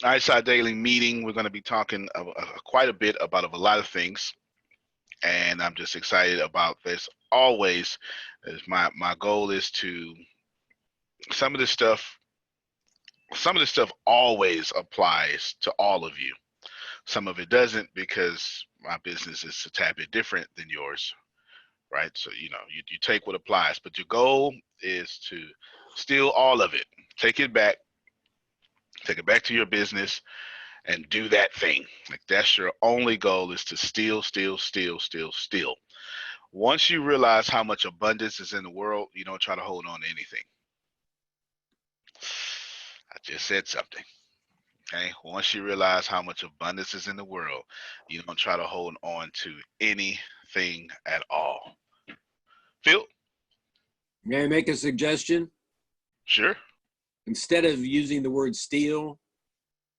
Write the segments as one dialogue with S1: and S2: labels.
S1: ISI Daily meeting. We're going to be talking quite a bit about a lot of things, and I'm just excited about this. Always, is my goal is to some of this stuff. Some of this stuff always applies to all of you. Some of it doesn't because my business is a tad bit different than yours, right? So you take what applies, but your goal is to steal all of it, take it back, take it back to your business, and do that thing. Like that's your only goal is to steal, steal, steal, steal, steal. Once you realize how much abundance is in the world, you don't try to hold on to anything. I just said something. Okay. Once you realize how much abundance is in the world, you don't try to hold on to anything at all. Phil?
S2: May I make a suggestion?
S1: Sure.
S2: Instead of using the word steal,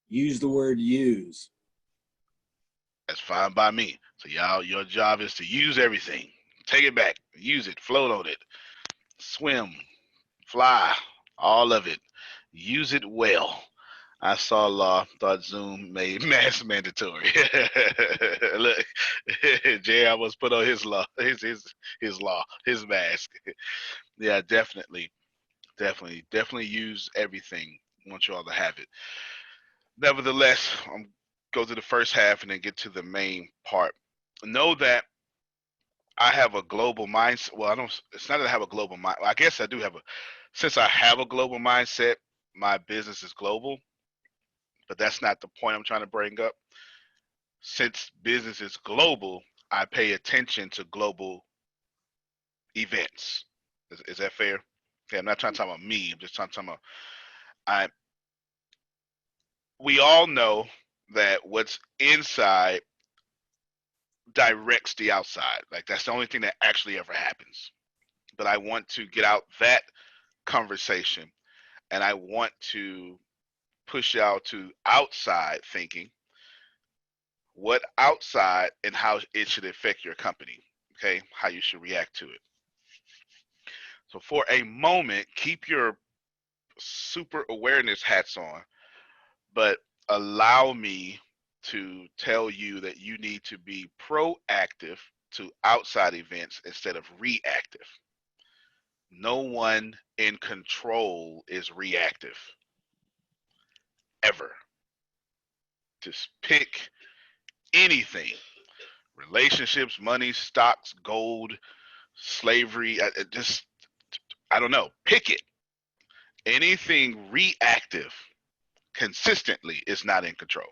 S2: use the word use.
S1: That's fine by me. So y'all, your job is to use everything. Take it back. Use it. Float on it. Swim. Fly. All of it. Use it well. I saw law, thought Zoom made mask mandatory. Look, Jay almost put on his law, his law, his mask. Yeah, definitely use everything. I want you all to have it. Nevertheless, I'm go to the first half and then get to the main part. Know that I have a global mindset. Well, I don't. It's not that I have a global mind. I guess I do have a. Since I have a global mindset, my business is global. But that's not the point I'm trying to bring up. Since business is global, I pay attention to global events. Is that fair? Okay, I'm not trying to talk about me. I'm just trying to talk about I. We all know that what's inside directs the outside. Like that's the only thing that actually ever happens. But I want to get out that conversation and I want to push out to outside thinking, what outside and how it should affect your company. Okay, how you should react to it. So for a moment, keep your super awareness hats on, but allow me to tell you that you need to be proactive to outside events instead of reactive. No one in control is reactive ever. Just pick anything: relationships, money, stocks, gold, slavery. I don't know. Pick it. Anything reactive consistently is not in control.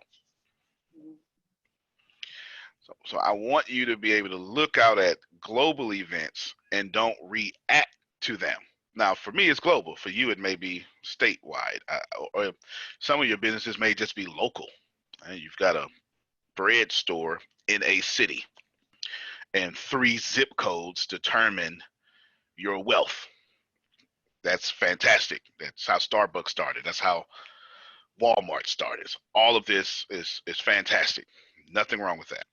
S1: So I want you to be able to look out at global events and don't react to them. Now, for me, it's global. For you, it may be statewide, or some of your businesses may just be local. You've got a bread store in a city, and 3 zip codes determine your wealth. That's fantastic. That's how Starbucks started. That's how Walmart started. All of this is fantastic. Nothing wrong with that.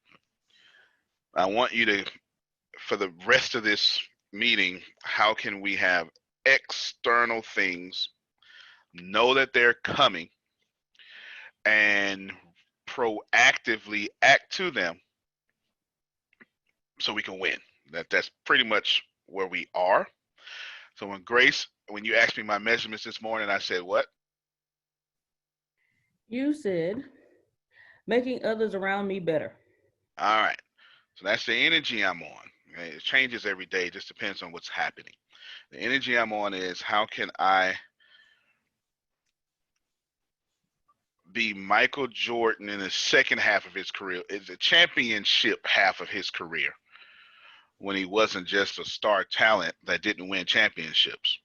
S1: I want you to, for the rest of this meeting, how can we have external things, know that they're coming, and proactively act to them so we can win. That's pretty much where we are. So when you asked me my measurements this morning, I said what?
S3: You said making others around me better.
S1: All right. So that's the energy I'm on. Okay? It changes every day. It just depends on what's happening. The energy I'm on is how can I be Michael Jordan in the second half of his career? It's a championship half of his career when he wasn't just a star talent that didn't win championships,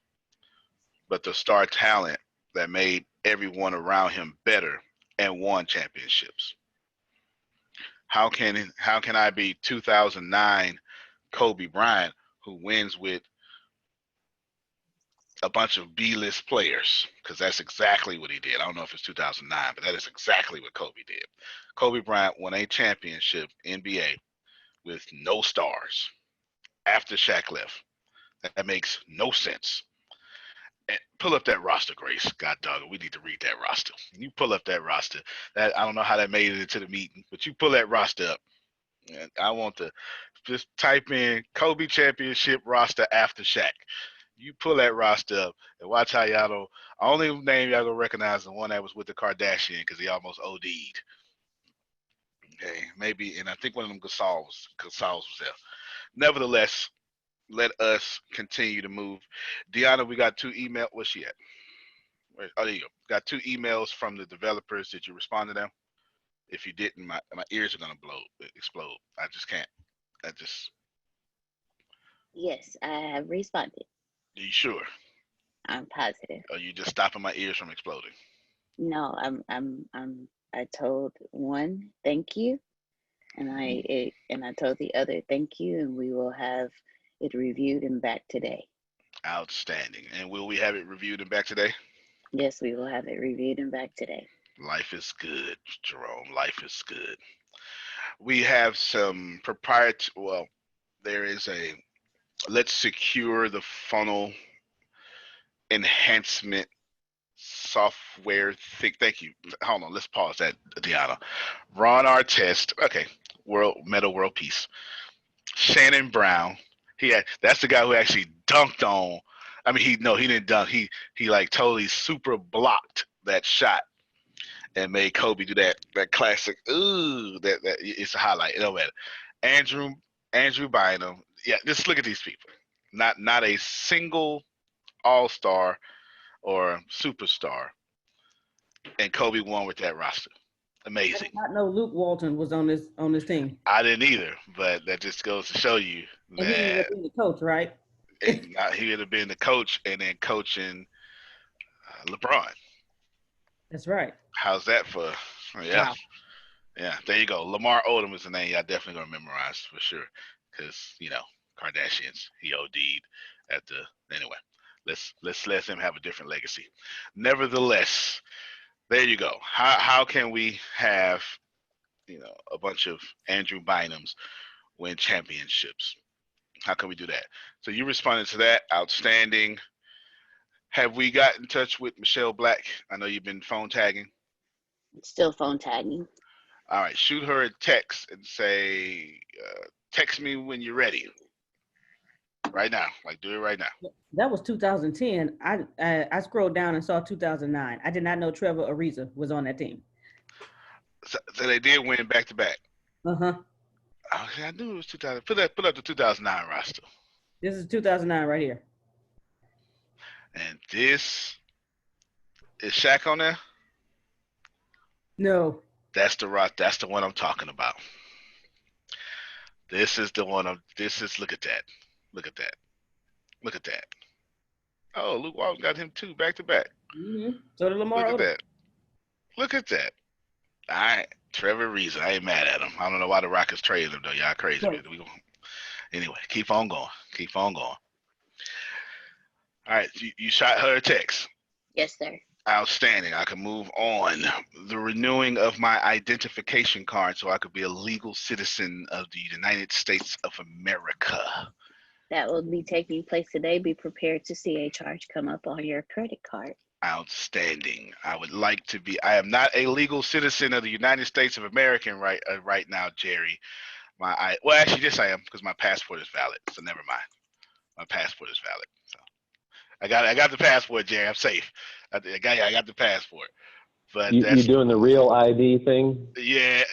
S1: but the star talent that made everyone around him better and won championships. How can I be 2009 Kobe Bryant who wins with a bunch of B-list players? Because that's exactly what he did. I don't know if it's 2009, but that is exactly what Kobe did. Kobe Bryant won a championship NBA with no stars after Shaq left. That makes no sense. pull up that roster, Grace. God dog it, we need to read that roster. You pull up that roster. That I don't know how that made it into the meeting, but you pull that roster up. And I want to just type in Kobe championship roster after Shaq. You pull that roster up and watch how y'all don't. Only name y'all gonna recognize the one that was with the Kardashian because he almost OD'd. Okay, maybe, and I think one of them Gasols was there. Nevertheless, let us continue to move. Deanna, we got 2 emails. Where's she at? Oh, there you go. Got 2 emails from the developers. Did you respond to them? If you didn't, my ears are gonna explode. I just can't. I just.
S4: Yes, I have responded.
S1: Are you sure?
S4: I'm positive.
S1: Are you just stopping my ears from exploding?
S4: No, I told one thank you, and I told the other thank you, and we will have it reviewed and back today.
S1: Outstanding. And will we have it reviewed and back today?
S4: Yes, we will have it reviewed and back today.
S1: Life is good, Jerome. Life is good. We have some proprietary. Well, there is a let's secure the funnel enhancement software thing. Thank you. Hold on. Let's pause that, Deanna. Ron Artest. Okay. World Peace. Shannon Brown. That's the guy who actually dunked on. I mean, he didn't dunk. He like totally super blocked that shot and made Kobe do that classic. Ooh, that it's a highlight. It don't matter. Andrew Bynum. Yeah, just look at these people. Not a single all-star or superstar, and Kobe won with that roster. Amazing.
S3: I did not know Luke Walton was on this team.
S1: I didn't either, but that just goes to show you
S3: And he ended
S1: that
S3: up being the coach, right?
S1: he would have been the coach and then coaching LeBron.
S3: That's right.
S1: How's that for? Yeah.
S3: Wow.
S1: Yeah, there you go. Lamar Odom is the name y'all definitely gonna memorize for sure, because Kardashians. He OD'd at the anyway. Let's let him have a different legacy. Nevertheless, there you go. How can we have a bunch of Andrew Bynums win championships? How can we do that? So you responded to that. Outstanding. Have we got in touch with Michelle Black? I know you've been phone tagging.
S4: Still phone tagging.
S1: All right, shoot her a text and say, text me when you're ready. Right now, like do it right now.
S3: That was 2010. I scrolled down and saw 2009. I did not know Trevor Ariza was on that team.
S1: So they did win back to back.
S3: Uh-huh.
S1: Okay, I knew it was 2000. Put up the 2009 roster.
S3: This is 2009 right here.
S1: And this is Shaq on there.
S3: No.
S1: That's the one I'm talking about. This is the one. Look at that. Look at that. Look at that. Oh, Luke Walton got him 2 back to back.
S3: Mm-hmm. So did Lamar Odom.
S1: Look at that. Look at that. All right, Trevor Ariza. I ain't mad at him. I don't know why the Rockets traded him though. Y'all crazy.
S3: Right.
S1: Anyway, keep on going. Keep on going. All right, you shot her a text.
S4: Yes, sir.
S1: Outstanding. I can move on. The renewing of my identification card so I could be a legal citizen of the United States of America.
S4: That will be taking place today. Be prepared to see a charge come up on your credit card.
S1: Outstanding. I would like to be. I am not a legal citizen of the United States of America right now, Jerry. Well, actually, yes, I am because my passport is valid. So never mind. My passport is valid. So I got the passport, Jerry. I'm safe. I got the passport. But
S5: you doing the real ID thing?
S1: Yeah.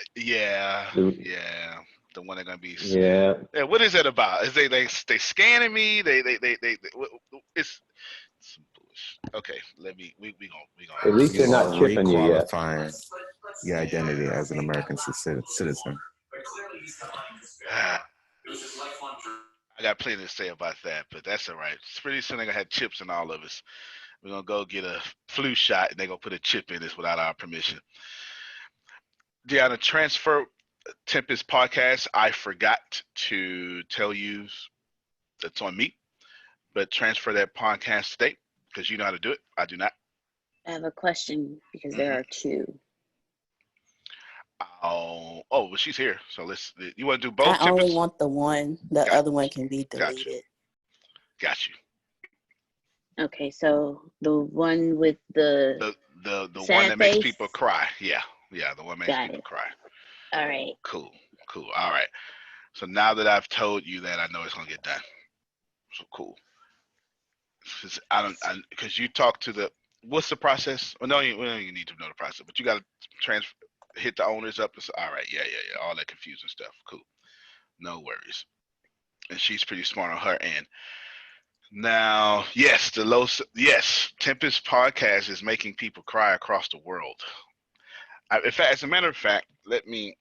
S1: The one they're gonna be.
S5: Yeah.
S1: What is that about? Is they scanning me? It's some bullshit. Okay, we gonna.
S5: At least they're not chipping you yet.
S6: Requalifying your identity as an American citizen.
S1: I got plenty to say about that, but that's all right. Pretty soon they're gonna have chips in all of us. We're gonna go get a flu shot and they're gonna put a chip in us without our permission. Deanna, transfer Tempest podcast. I forgot to tell you that's on me, but transfer that podcast today because you know how to do it. I do not.
S4: I have a question because there are 2.
S1: Oh, well, she's here. So you want to do both?
S7: I only want the one. The other one can be
S1: Got
S7: deleted.
S1: you.
S4: Okay, so the one with the
S1: The one
S4: sad
S1: that makes
S4: face.
S1: people cry. Yeah, the one makes
S4: Got
S1: people
S4: it.
S1: cry.
S4: All right.
S1: Cool. All right. So now that I've told you that, I know it's gonna get done. So cool. Because you talk to the. What's the process? Well, no, you need to know the process, but you got to transfer, hit the owners up. All right, yeah. All that confusing stuff. Cool. No worries. And she's pretty smart on her end. Now, yes, Tempest podcast is making people cry across the world. In fact, as a matter of fact, let me.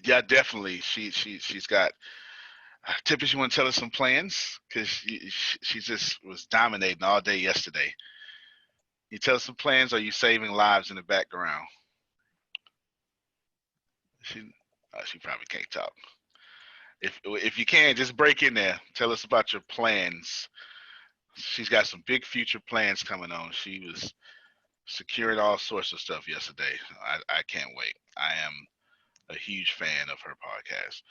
S1: Yeah, definitely. She's got. Tempest, you want to tell us some plans? Because she just was dominating all day yesterday. You tell us some plans, or are you saving lives in the background? She probably can't talk. If you can, just break in there. Tell us about your plans. She's got some big future plans coming on. She was securing all sorts of stuff yesterday. I can't wait. I am a huge fan of her podcast.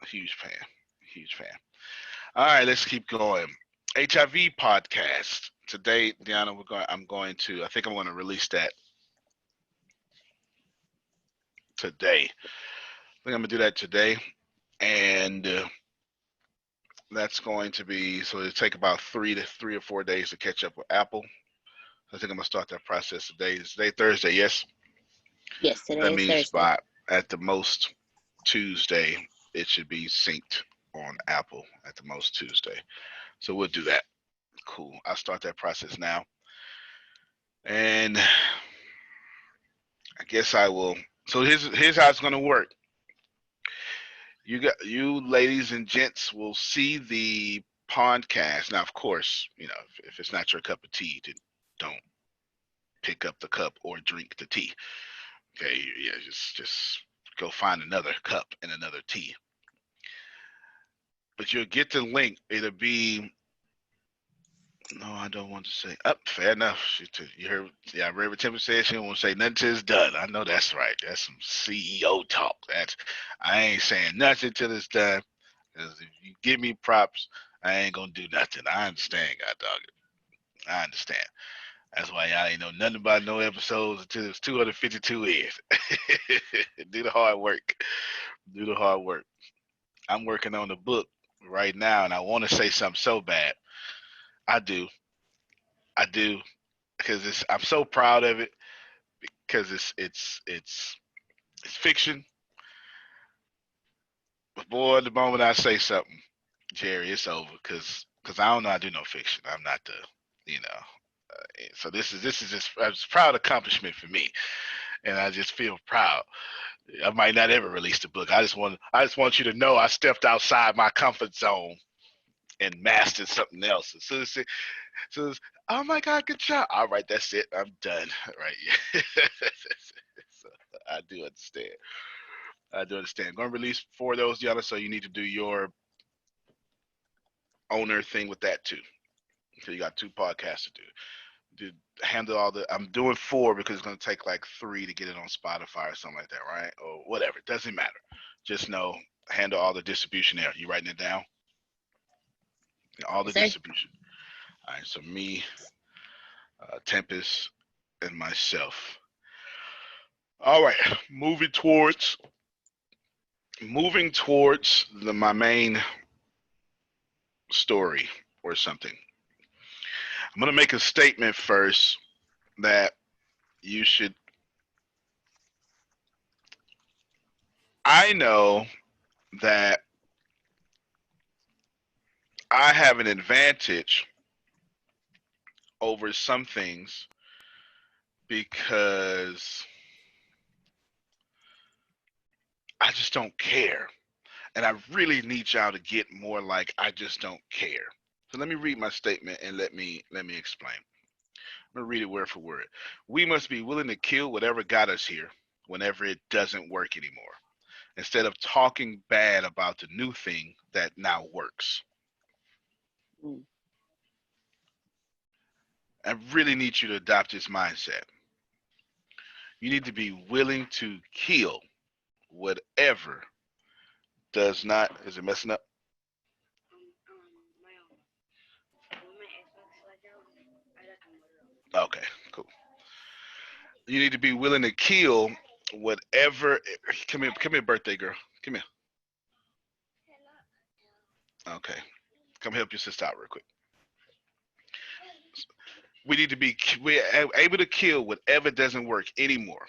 S1: A huge fan. Huge fan. All right, let's keep going. HIV podcast. Today, Deanna, I think I'm going to release that today. I think I'm going to do that today. And that's going to be, so it'll take about 3 or 4 days to catch up with Apple. I think I'm going to start that process today. It's today Thursday, yes?
S4: Yes, today
S1: That
S4: is
S1: means
S4: Thursday.
S1: at the most Tuesday, it should be synced on Apple at the most Tuesday. So we'll do that. Cool. I'll start that process now. And I guess I will. So here's how it's going to work. You ladies and gents will see the podcast. Now, of course, if it's not your cup of tea, then don't pick up the cup or drink the tea. Okay, yeah, just go find another cup and another tea. But you'll get the link. It'll be. No, I don't want to say. Fair enough. You heard. Yeah, I read what Tim said. She don't want to say nothing till it's done. I know that's right. That's some CEO talk. I ain't saying nothing till it's done. Because if you give me props, I ain't gonna do nothing. I understand, God dog it. I understand. That's why y'all ain't know nothing about no episodes until it's 252 is. Do the hard work. Do the hard work. I'm working on the book right now, and I want to say something so bad. I do, because I'm so proud of it because it's fiction. But boy, the moment I say something, Jerry, it's over because I don't know how to do no fiction. I'm not the, so this is just a proud accomplishment for me, and I just feel proud. I might not ever release the book. I just want you to know I stepped outside my comfort zone and mastered something else. So oh my God, good job. All right, that's it. I'm done. Right. So I do understand. I'm going to release 4 of those, Yana, so you need to do your owner thing with that too. So you got 2 podcasts to do. Handle all I'm doing 4 because it's going to take like 3 to get it on Spotify or something like that, right? Or whatever. It doesn't matter. Just know, handle all the distribution there. You writing it down? All the distribution. All right, so me, Tempest, and myself. All right, moving towards my main story or something. I'm going to make a statement first that you should. I know that I have an advantage over some things because I just don't care. And I really need y'all to get more like I just don't care. So let me read my statement and let me explain. I'm going to read it word for word. We must be willing to kill whatever got us here whenever it doesn't work anymore, instead of talking bad about the new thing that now works. I really need you to adopt this mindset. You need to be willing to kill whatever does not, is it messing up? Okay, cool. You need to be willing to kill whatever. Come here, birthday girl. Come here. Okay, come help your sister out real quick. We need to be we're able to kill whatever doesn't work anymore.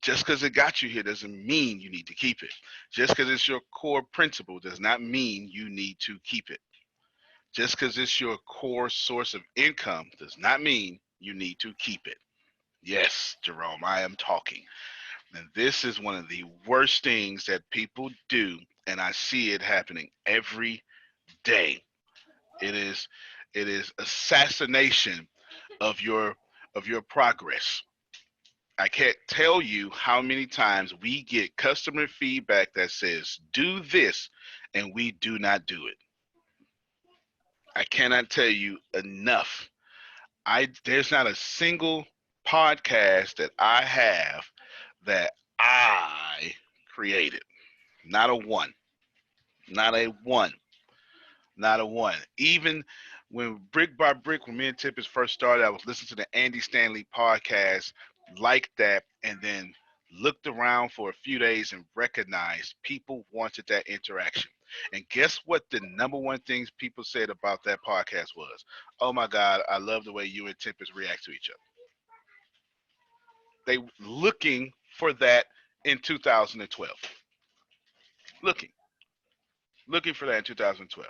S1: Just because it got you here doesn't mean you need to keep it. Just because it's your core principle does not mean you need to keep it. Just because it's your core source of income does not mean you need to keep it. Yes, Jerome, I am talking. And this is one of the worst things that people do, and I see it happening every day. It is assassination of your progress. I can't tell you how many times we get customer feedback that says, do this, and we do not do it. I cannot tell you enough. There's not a single podcast that I have that I created. Not a one. Not a one. Not a one. Even when brick by brick, when me and Tippers first started, I was listening to the Andy Stanley podcast like that, and then looked around for a few days and recognized people wanted that interaction. And guess what the number one things people said about that podcast was? Oh my God, I love the way you and Tippers react to each other. They looking for that in 2012. Looking. Looking for that in 2012.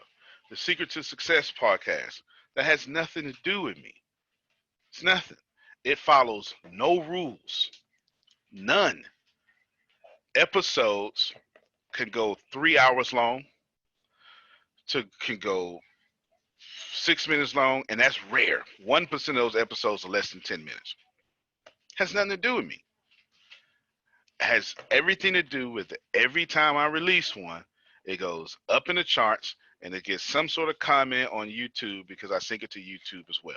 S1: The Secret to Success podcast, that has nothing to do with me. It's nothing. It follows no rules, none. Episodes can go 3 hours long, can go 6 minutes long, and that's rare. 1% of those episodes are less than 10 minutes. Has nothing to do with me. Has everything to do with every time I release one, it goes up in the charts and it gets some sort of comment on YouTube because I sync it to YouTube as well.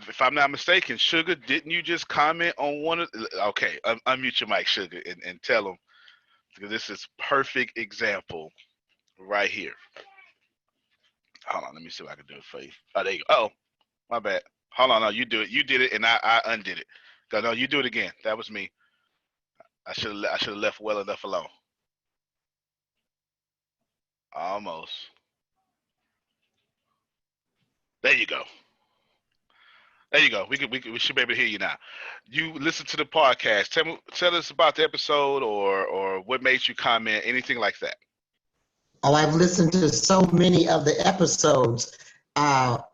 S1: If I'm not mistaken, Sugar, didn't you just comment on one of? Okay, unmute your mic, Sugar, and tell them, because this is perfect example right here. Hold on, let me see if I can do it for you. Oh, there you go. Oh, my bad. Hold on, no, you do it. You did it, and I undid it. No, you do it again. That was me. I should have left well enough alone. Almost. There you go. There you go. We should be able to hear you now. You listen to the podcast. Tell us about the episode or what made you comment, anything like that.
S7: Oh, I've listened to so many of the episodes.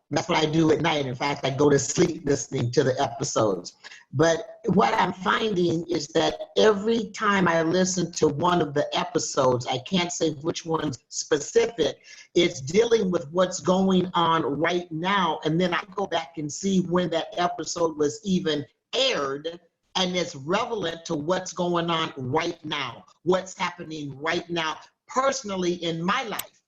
S7: That's what I do at night. In fact, I go to sleep listening to the episodes. But what I'm finding is that every time I listen to one of the episodes, I can't say which one's specific, it's dealing with what's going on right now. And then I go back and see when that episode was even aired, and it's relevant to what's going on right now, what's happening right now personally in my life.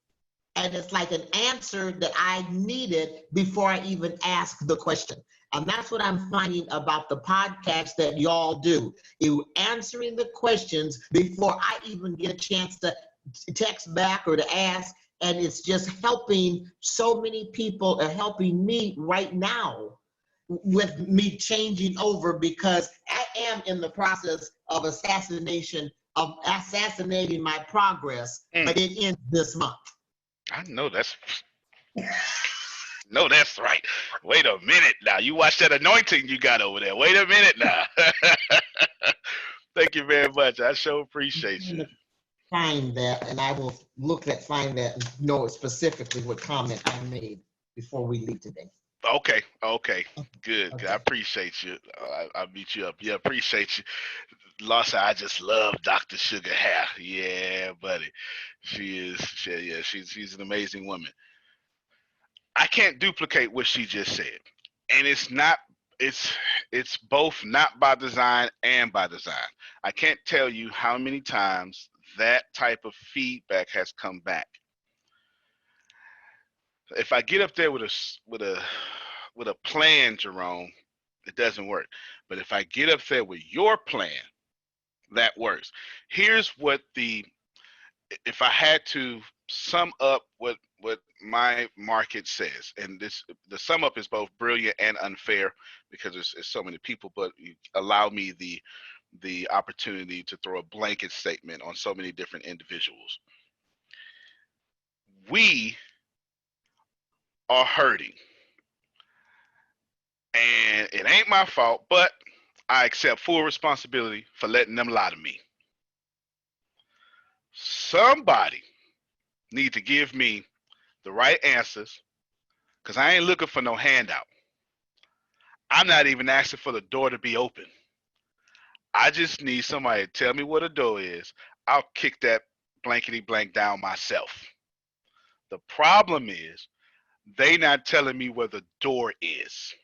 S7: And it's like an answer that I needed before I even asked the question. And that's what I'm finding about the podcast that y'all do. You answering the questions before I even get a chance to text back or to ask. And it's just helping so many people, helping me right now with me changing over, because I am in the process of assassinating my progress, but it ends this month.
S1: I know that's no, that's right. Wait a minute now. You watch that anointing you got over there. Wait a minute now. Thank you very much. I sure appreciate you.
S7: Find that, and I will find that and know specifically what comment I made before we leave today.
S1: Okay, good.
S7: Okay.
S1: I appreciate you. I'll meet you up. Yeah, appreciate you. Lassa, I just love Dr. Sugar Hair. Yeah, buddy. She's an amazing woman. I can't duplicate what she just said. And it's both not by design and by design. I can't tell you how many times that type of feedback has come back. If I get up there with a plan, Jerome, it doesn't work. But if I get up there with your plan, that works. Here's what if I had to sum up what my market says, and the sum up is both brilliant and unfair because there's so many people, but you allow me the opportunity to throw a blanket statement on so many different individuals. We are hurting, and it ain't my fault, but I accept full responsibility for letting them lie to me. Somebody need to give me the right answers, because I ain't looking for no handout. I'm not even asking for the door to be open. I just need somebody to tell me what a door is. I'll kick that blankety blank down myself. The problem is they not telling me where the door is.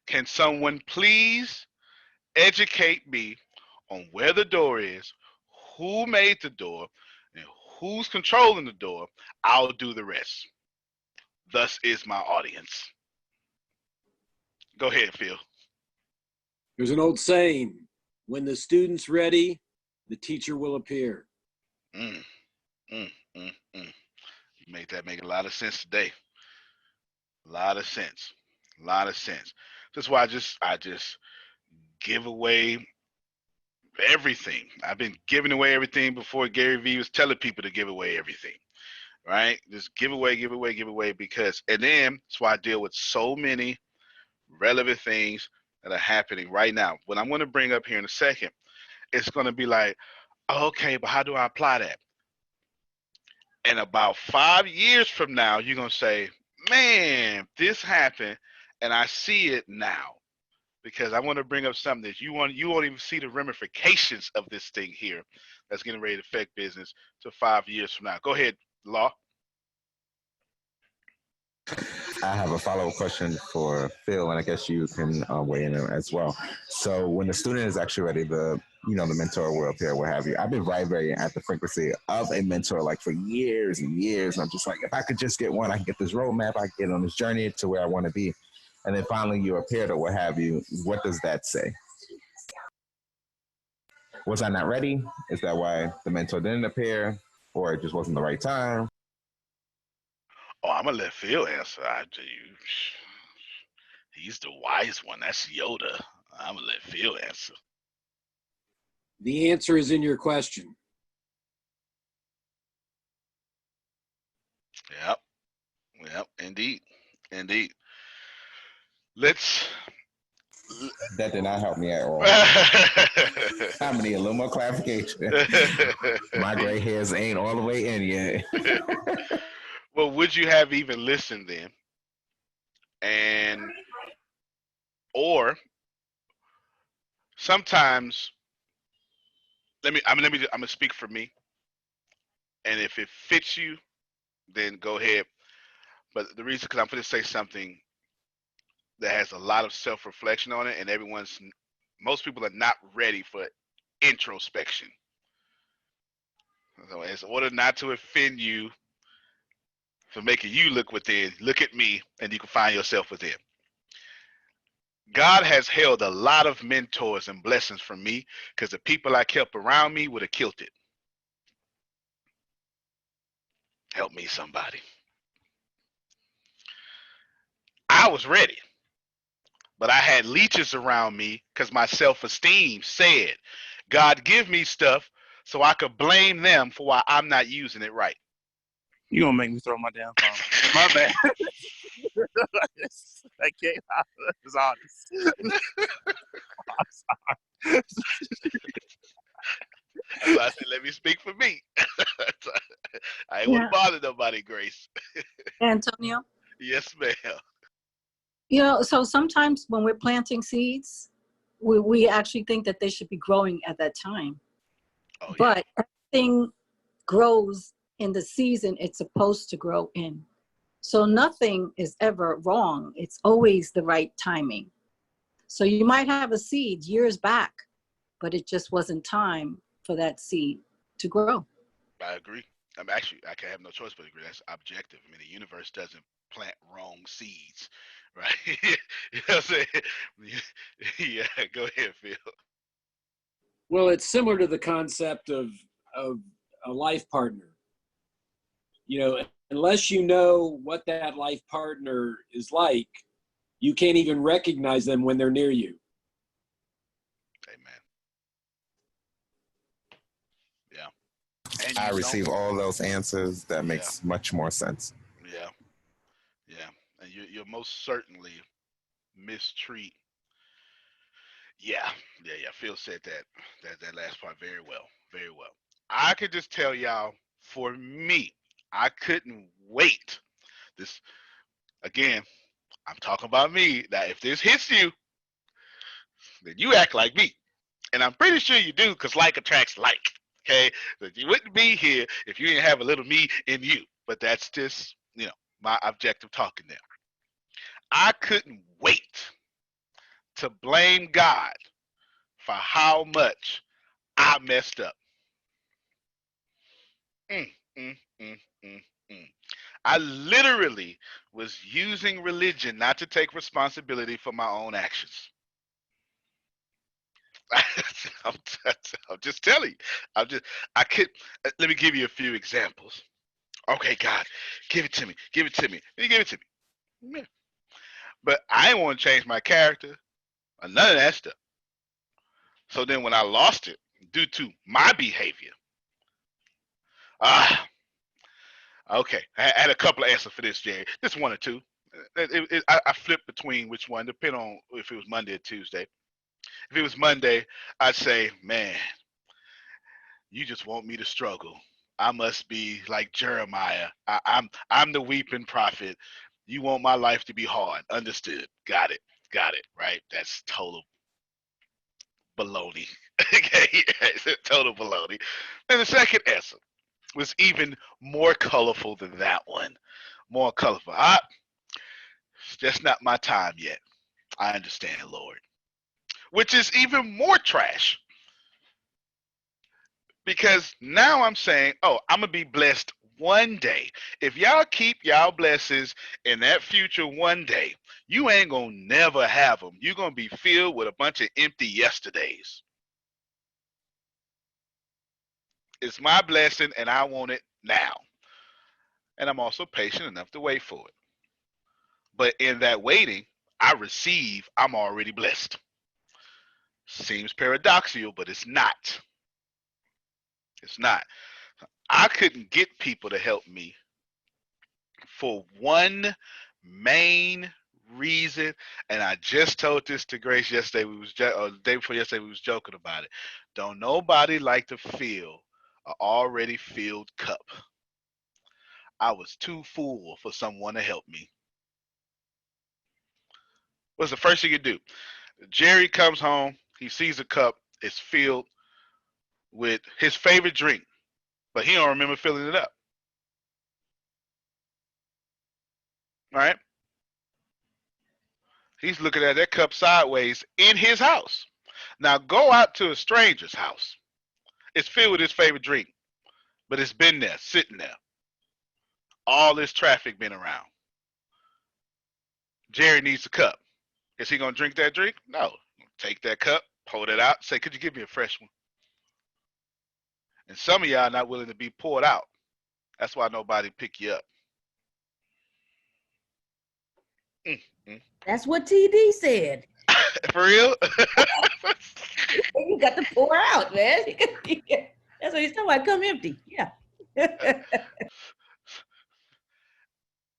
S1: Can someone please educate me on where the door is, who made the door, and who's controlling the door? I'll do the rest. Thus is my audience. Go ahead, Phil.
S2: There's an old saying, when the student's ready, the teacher will appear.
S1: Mm, mm, mm, mm. You make that make a lot of sense today. A lot of sense. A lot of sense. That's why I just give away everything. I've been giving away everything before Gary Vee was telling people to give away everything. Right? Just give away, give away, give away, because, and then that's why I deal with so many relevant things that are happening right now. What I'm going to bring up here in a second, it's going to be like, okay, but how do I apply that? And about 5 years from now, you're going to say, man, this happened and I see it now. Because I want to bring up something that you won't even see the ramifications of this thing here that's getting ready to affect business to 5 years from now. Go ahead, Law.
S6: I have a follow-up question for Phil, and I guess you can weigh in as well. So when the student is actually ready, the mentor will appear, what have you. I've been vibrating at the frequency of a mentor like for years and years. And I'm just like, if I could just get one, I can get this roadmap, I can get on this journey to where I want to be. And then finally you appeared or what have you. What does that say? Was I not ready? Is that why the mentor didn't appear? Or it just wasn't the right time?
S1: Oh, I'm gonna let Phil answer. He's the wise one. That's Yoda. I'm gonna let Phil answer.
S2: The answer is in your question.
S1: Yep, indeed. Let's.
S6: That did not help me at all. I need a little more clarification. My gray hairs ain't all the way in yet.
S1: Well, would you have even listened then? Or sometimes, I'm gonna speak for me. And if it fits you, then go ahead. But the reason, because I'm going to say something that has a lot of self-reflection on it, and most people are not ready for introspection. So in order not to offend you for making you look within, look at me, and you can find yourself within. God has held a lot of mentors and blessings from me because the people I kept around me would have killed it. Help me, somebody. I was ready, but I had leeches around me because my self-esteem said, God, give me stuff so I could blame them for why I'm not using it right.
S8: You gonna make me throw my damn phone. My bad. I came out. It was honest. I'm sorry.
S1: So I said, let me speak for me. I ain't want to bother nobody, Grace.
S9: Antonio?
S1: Yes, ma'am.
S9: So sometimes when we're planting seeds, we actually think that they should be growing at that time.
S1: Oh,
S9: but everything grows in the season it's supposed to grow in. So nothing is ever wrong. It's always the right timing. So you might have a seed years back, but it just wasn't time for that seed to grow.
S1: I agree. I can have no choice but agree. That's objective. I mean, the universe doesn't plant wrong seeds, right? You know what I'm saying? Yeah, go ahead, Phil.
S2: Well, it's similar to the concept of a life partner. you know, unless you know what that life partner is like, you can't even recognize them when they're near you.
S1: Amen. Yeah. And
S6: I
S1: you
S6: receive all those answers. That
S1: Yeah.
S6: makes much more sense.
S1: Yeah. Yeah. And you most certainly mistreat. Yeah. Yeah. Phil said that last part very well. Very well. I could just tell y'all, for me, I couldn't wait. This again, I'm talking about me. Now, if this hits you, then you act like me. And I'm pretty sure you do, because like attracts like. Okay? But you wouldn't be here if you didn't have a little me in you. But that's just, my objective talking there. I couldn't wait to blame God for how much I messed up. Mm, mm, mm, mm, mm. I literally was using religion not to take responsibility for my own actions. I'm, I'm just telling you. I could. Let me give you a few examples. Okay, God, give it to me. Give it to me. You give it to me. Yeah. But I didn't want to change my character or none of that stuff. So then when I lost it due to my behavior, okay, I had a couple of answers for this, Jerry. Just one or two. I flipped between which one, depending on if it was Monday or Tuesday. If it was Monday, I'd say, man, you just want me to struggle. I must be like Jeremiah. I'm the weeping prophet. You want my life to be hard. Understood. Got it. Got it. Right? That's total baloney. Okay, total baloney. And the second answer was even more colorful than that one. More colorful. It's just not my time yet. I understand, Lord. Which is even more trash. Because now I'm saying, oh, I'm going to be blessed one day. If y'all keep y'all blessings in that future one day, you ain't going to never have them. You're going to be filled with a bunch of empty yesterdays. It's my blessing and I want it now. And I'm also patient enough to wait for it. But in that waiting, I'm already blessed. Seems paradoxical, but it's not. It's not. I couldn't get people to help me for one main reason, and I just told this to Grace yesterday. The day before yesterday, we was joking about it. Don't nobody like to fill an already filled cup. I was too full for someone to help me. What's the first thing you do? Jerry comes home. He sees a cup. It's filled with his favorite drink, but he don't remember filling it up. All right? He's looking at that cup sideways in his house. Now go out to a stranger's house. It's filled with his favorite drink, but it's been there, sitting there. All this traffic been around. Jerry needs a cup. Is he going to drink that drink? No. Take that cup, hold it out, say, could you give me a fresh one? And some of y'all are not willing to be poured out. That's why nobody pick you up.
S3: That's what TD said.
S1: For real?
S3: You got to pour out, man. That's what he's talking about. Come empty. Yeah.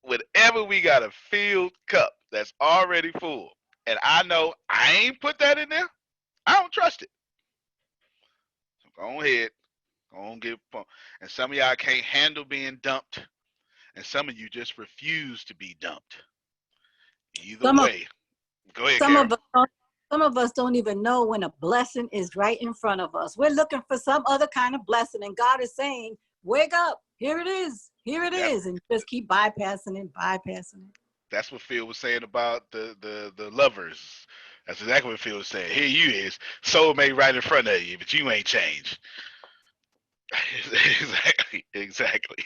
S1: Whenever we got a filled cup that's already full, and I know I ain't put that in there, I don't trust it. So go ahead. Go on, get it. And some of y'all can't handle being dumped, and some of you just refuse to be dumped. Either way. Go ahead, Karen.
S9: Some of us don't even know when a blessing is right in front of us. We're looking for some other kind of blessing, and God is saying, wake up, here it is, and just keep bypassing it.
S1: That's what Phil was saying about the lovers. That's exactly what Phil was saying. Here you is, soulmate right in front of you, but you ain't changed. Exactly.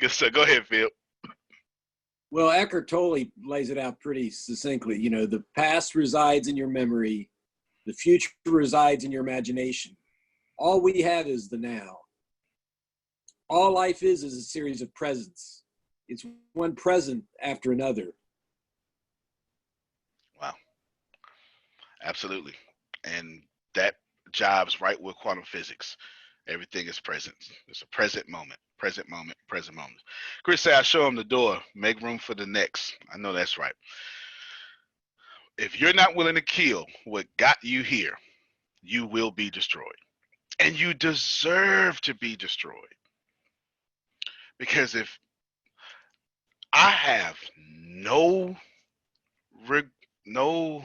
S1: So go ahead, Phil.
S2: Well, Eckhart Tolle lays it out pretty succinctly. You know, the past resides in your memory. The future resides in your imagination. All we have is the now. All life is a series of presents. It's one present after another.
S1: Wow. Absolutely. And that jibes right with quantum physics. Everything is present. It's a present moment, present moment, present moment. Chris said, I show him the door, make room for the next. I know that's right. If you're not willing to kill what got you here, you will be destroyed. And you deserve to be destroyed. Because if I have no, no,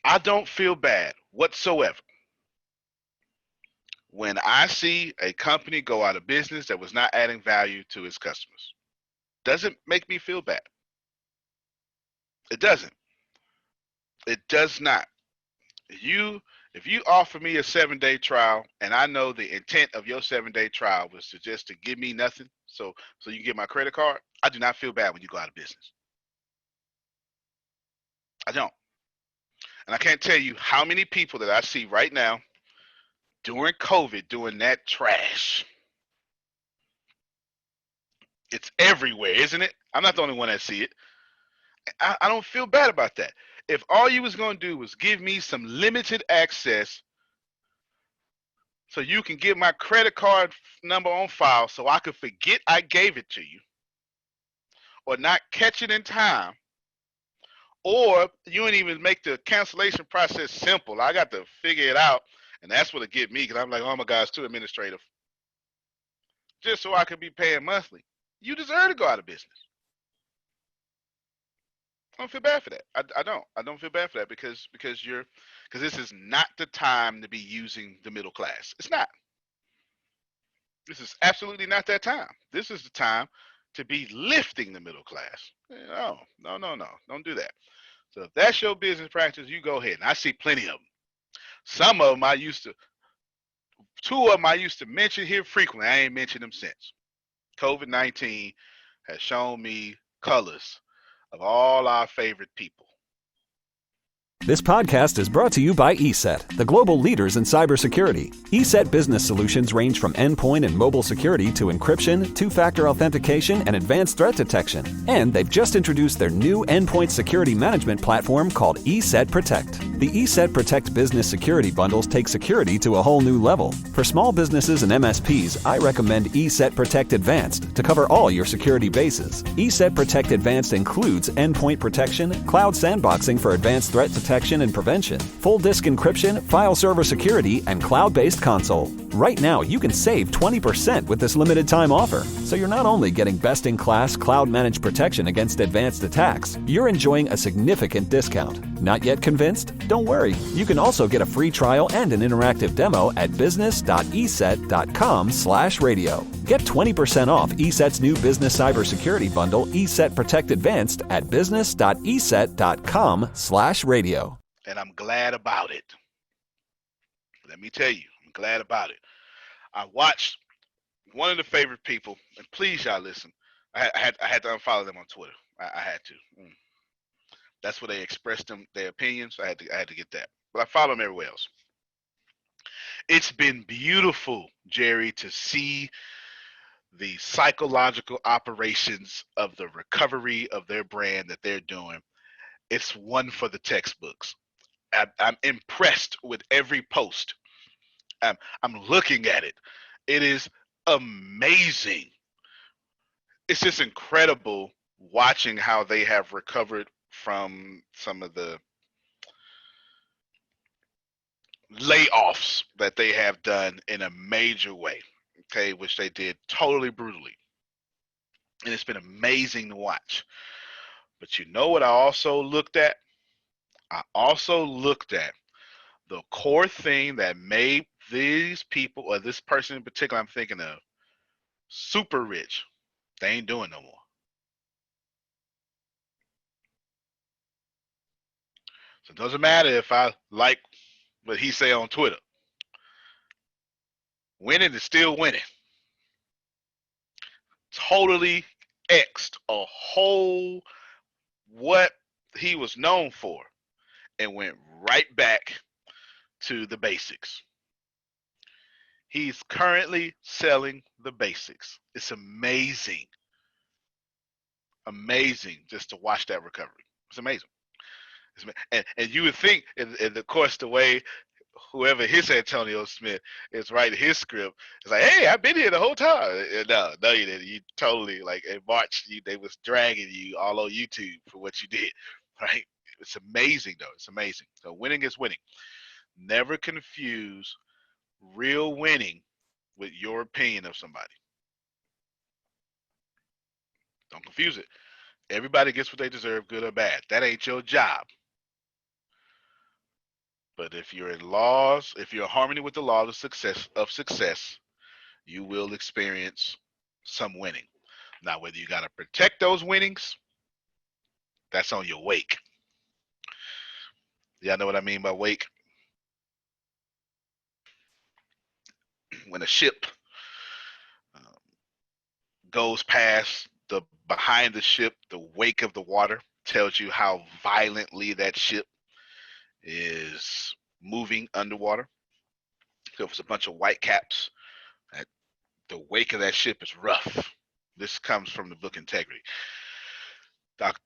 S1: I don't feel bad whatsoever when I see a company go out of business that was not adding value to its customers. Doesn't make me feel bad. It doesn't. It does not. If you offer me a 7-day trial and I know the intent of your 7-day trial was to just to give me nothing, so you can get my credit card, I do not feel bad when you go out of business. I don't. And I can't tell you how many people that I see right now during COVID doing that trash. It's everywhere, isn't it? I'm not the only one that see it. I don't feel bad about that. If all you was going to do was give me some limited access so you can get my credit card number on file so I could forget I gave it to you or not catch it in time, or you didn't even make the cancellation process simple. I got to figure it out, and that's what'll get me because I'm like, oh my God, it's too administrative. Just so I could be paying monthly. You deserve to go out of business. I don't feel bad for that. I don't. I don't feel bad for that because this is not the time to be using the middle class. It's not. This is absolutely not that time. This is the time to be lifting the middle class. No. Don't do that. So if that's your business practice, you go ahead. And I see plenty of them. Some of them two of them I used to mention here frequently. I ain't mentioned them since. COVID-19 has shown me colors of all our favorite people.
S10: This podcast is brought to you by ESET, the global leaders in cybersecurity. ESET business solutions range from endpoint and mobile security to encryption, two-factor authentication, and advanced threat detection. And they've just introduced their new endpoint security management platform called ESET Protect. The ESET Protect business security bundles take security to a whole new level. For small businesses and MSPs, I recommend ESET Protect Advanced to cover all your security bases. ESET Protect Advanced includes endpoint protection, cloud sandboxing for advanced threat detection and prevention, full disk encryption, file server security, and cloud-based console. Right now, you can save 20% with this limited time offer. So you're not only getting best-in-class cloud-managed protection against advanced attacks, you're enjoying a significant discount. Not yet convinced? Don't worry. You can also get a free trial and an interactive demo at business.eset.com/radio. Get 20% off ESET's new business cybersecurity bundle, ESET Protect Advanced, at business.eset.com/radio.
S1: And I'm glad about it. Let me tell you, I'm glad about it. I watched one of the favorite people, and please y'all listen. I had to unfollow them on Twitter. I had to. That's where they expressed their opinions. I had to get that. But I follow them everywhere else. It's been beautiful, Jerry, to see the psychological operations of the recovery of their brand that they're doing. It's one for the textbooks. I'm impressed with every post. I'm looking at it. It is amazing. It's just incredible watching how they have recovered from some of the layoffs that they have done in a major way, okay, which they did totally brutally. And it's been amazing to watch. But you know what I also looked at? I also looked at the core thing that made these people, or this person in particular I'm thinking of, super rich. They ain't doing no more. So it doesn't matter if I like what he say on Twitter. Winning is still winning. Totally X'd a whole what he was known for and went right back to the basics. He's currently selling the basics. It's amazing. Amazing just to watch that recovery. It's amazing. And you would think, in of course, the way whoever his Antonio Smith is writing his script, it's like, hey, I've been here the whole time. No, you didn't. You totally, like, in March, they was dragging you all on YouTube for what you did, right? It's amazing, though. It's amazing. So winning is winning. Never confuse real winning with your opinion of somebody. Don't confuse it. Everybody gets what they deserve, good or bad. That ain't your job. But if you're in laws, if you're in harmony with the laws of success, you will experience some winning. Now, whether you got to protect those winnings, that's on your wake. Y'all know what I mean by wake? When a ship goes past the behind the ship, the wake of the water tells you how violently that ship is moving underwater. So if it's a bunch of white caps, the wake of that ship is rough. This comes from the book Integrity. Dr.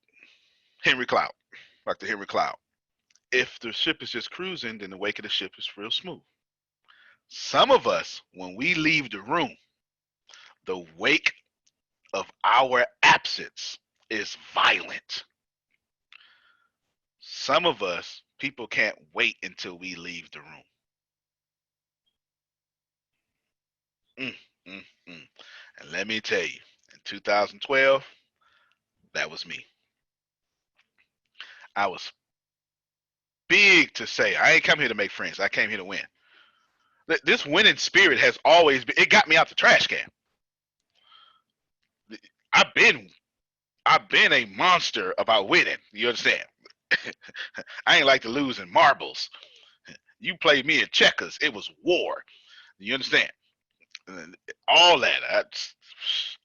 S1: Henry Cloud. If the ship is just cruising, then the wake of the ship is real smooth. Some of us, when we leave the room, the wake of our absence is violent. Some of us, people can't wait until we leave the room. And let me tell you, in 2012, that was me. I was big to say, I ain't come here to make friends. I came here to win. This winning spirit has always been, it got me out the trash can. I've been a monster about winning. You understand? I ain't like to lose in marbles. You played me in checkers. It was war. You understand? All that.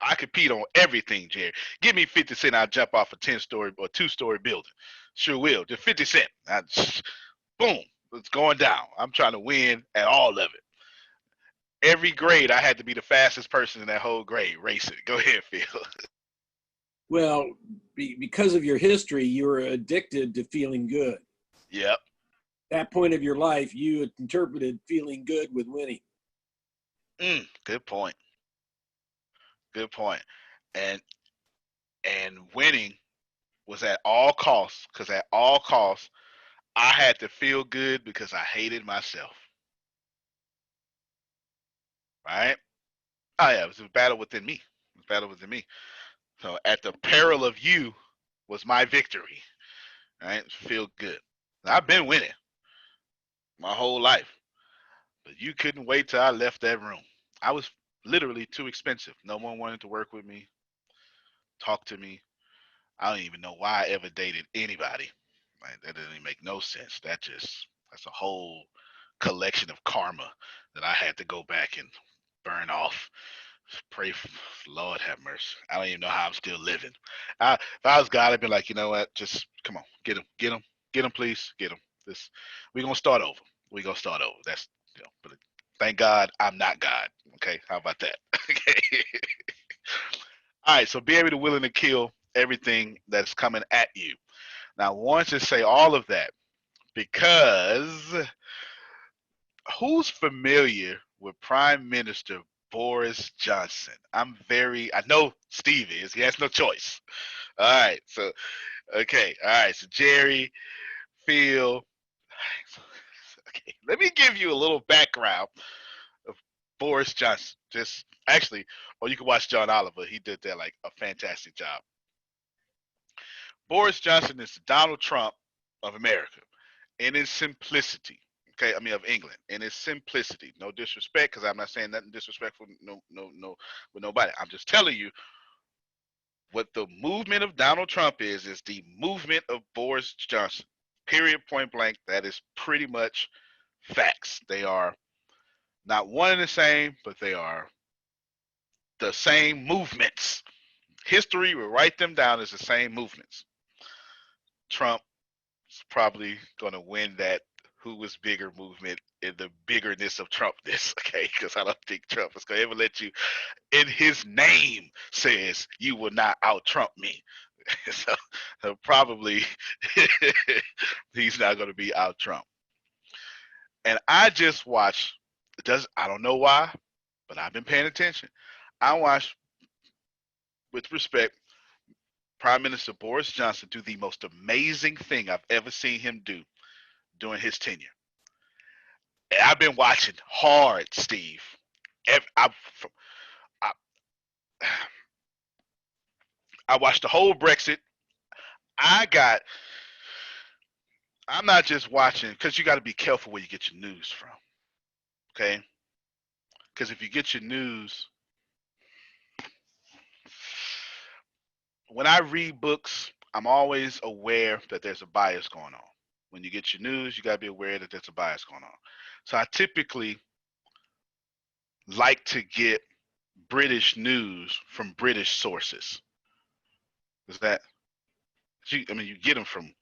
S1: I compete on everything, Jerry. Give me 50 cent, I'll jump off a 10-story or 2-story building. Sure will. Just 50 cent. Boom. It's going down. I'm trying to win at all of it. Every grade, I had to be the fastest person in that whole grade racing. Go ahead, Phil.
S2: Well, because of your history, you were addicted to feeling good.
S1: Yep.
S2: That point of your life, you interpreted feeling good with winning.
S1: Good point. Good point. And winning was at all costs, because at all costs, I had to feel good because I hated myself. Right? Oh yeah, it was a battle within me. It was a battle within me. So at the peril of you was my victory. Right? Feel good. I've been winning my whole life. But you couldn't wait till I left that room. I was literally too expensive. No one wanted to work with me, talk to me. I don't even know why I ever dated anybody. Like, that doesn't even make no sense. That's a whole collection of karma that I had to go back and burn off. Pray for Lord have mercy. I don't even know how I'm still living. If I was God, I'd be like, you know what? Just come on, get him, please, get him. We're gonna start over. That's but thank God I'm not God. Okay, how about that? Okay. All right, so be able to willing to kill everything that's coming at you. Now, I want to say all of that because who's familiar with Prime Minister Boris Johnson? I know Steve is. He has no choice. All right, so, okay. All right, so Jerry, Phil. Okay, let me give you a little background of Boris Johnson. Or you can watch John Oliver. He did that like a fantastic job. Boris Johnson is Donald Trump of America in his simplicity. Okay, I mean of England in its simplicity. No disrespect, because I'm not saying nothing disrespectful. No, with nobody. I'm just telling you what the movement of Donald Trump is the movement of Boris Johnson. Period. Point blank. That is pretty much facts. They are not one and the same, but they are the same movements. History will write them down as the same movements. Trump is probably going to win that who was bigger movement in the biggerness of Trumpness, okay? Because I don't think Trump is going to ever let you, in his name says, you will not out-Trump me. So probably he's not going to be out-Trump. And I just watched, I don't know why, but I've been paying attention. I watched, with respect, Prime Minister Boris Johnson do the most amazing thing I've ever seen him do during his tenure. And I've been watching hard, Steve. I, I, I watched the whole Brexit. I'm not just watching, because you got to be careful where you get your news from, okay? Because if you get your news, when I read books, I'm always aware that there's a bias going on. When you get your news, you got to be aware that there's a bias going on. So I typically like to get British news from British sources. Is that, I mean, you get them from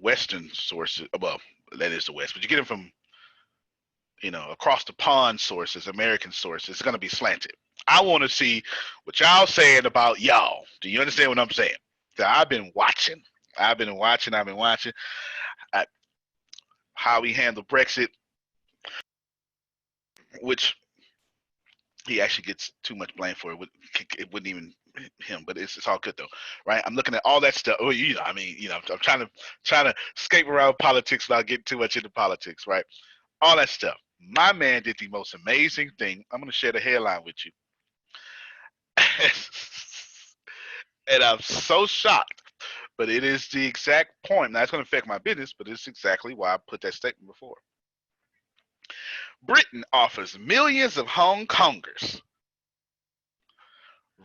S1: Western sources. Well, that is the West, but you get them from, across the pond sources, American sources. It's going to be slanted. I want to see what y'all saying about y'all. Do you understand what I'm saying? So I've been watching how he handled Brexit, which he actually gets too much blame for. It wouldn't even him, but it's all good though, right? I'm looking at all that stuff. Oh, I'm trying to escape around politics without getting too much into politics, right? All that stuff. My man did the most amazing thing. I'm going to share the headline with you. And I'm so shocked, but it is the exact point. Now, it's going to affect my business, but it's exactly why I put that statement before. Britain offers millions of Hong Kongers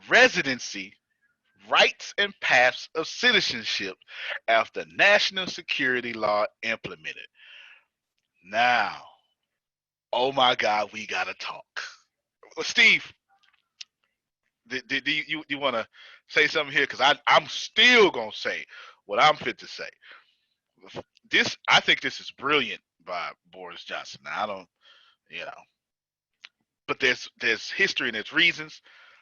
S1: residency, rights, and paths of citizenship after national security law implemented. Now, oh my God, we got to talk. Well, Steve, do you want to say something here? Because I'm still going to say what I'm fit to say. I think this is brilliant by Boris Johnson. Now, I don't, but there's history and there's reasons.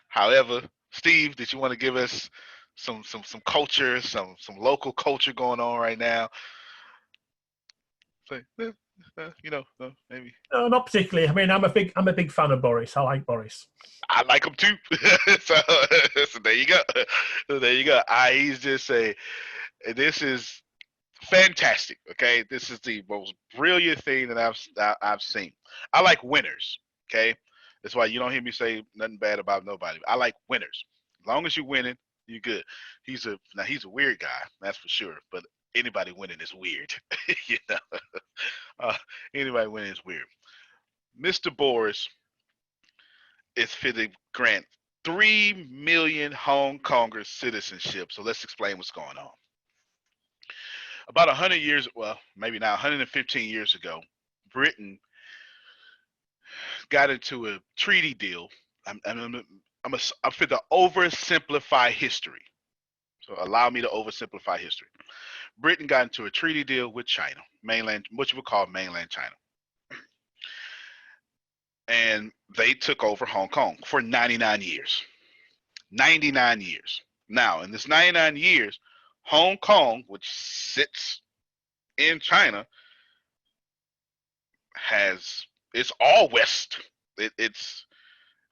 S1: However, Steve, did you want to give us some culture, some local culture going on right now? Maybe.
S11: No, not particularly. I mean, I'm a big fan of Boris. I like Boris.
S1: I like him too. so there you go. He's just this is fantastic. Okay, this is the most brilliant thing that I've seen. I like winners. Okay, that's why you don't hear me say nothing bad about nobody. I like winners. As long as you're winning, you're good. He's a weird guy, that's for sure. But anybody winning is weird. Anybody winning is weird. Mr. Boris is fit to grant 3 million Hong Kongers citizenship. So let's explain what's going on. About 100 years, well, maybe now 115 years ago, Britain got into a treaty deal. I'm fit to oversimplify history. So allow me to oversimplify history. Britain got into a treaty deal with China, what you would call mainland China. And they took over Hong Kong for 99 years. 99 years. Now, in this 99 years, Hong Kong, which sits in China, it's all West. It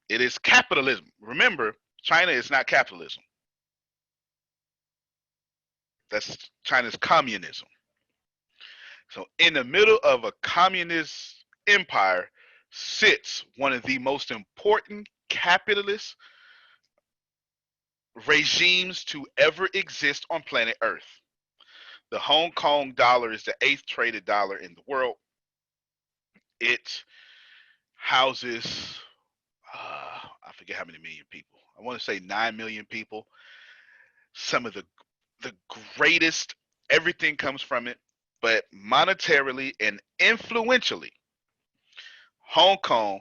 S1: is capitalism. Remember, China is not capitalism. That's China's communism. So in the middle of a communist empire sits one of the most important capitalist regimes to ever exist on planet Earth. The Hong Kong dollar is the 8th traded dollar in the world. It houses, I forget how many million people. I want to say 9 million people. Some of the greatest, everything comes from it, but monetarily and influentially, Hong Kong,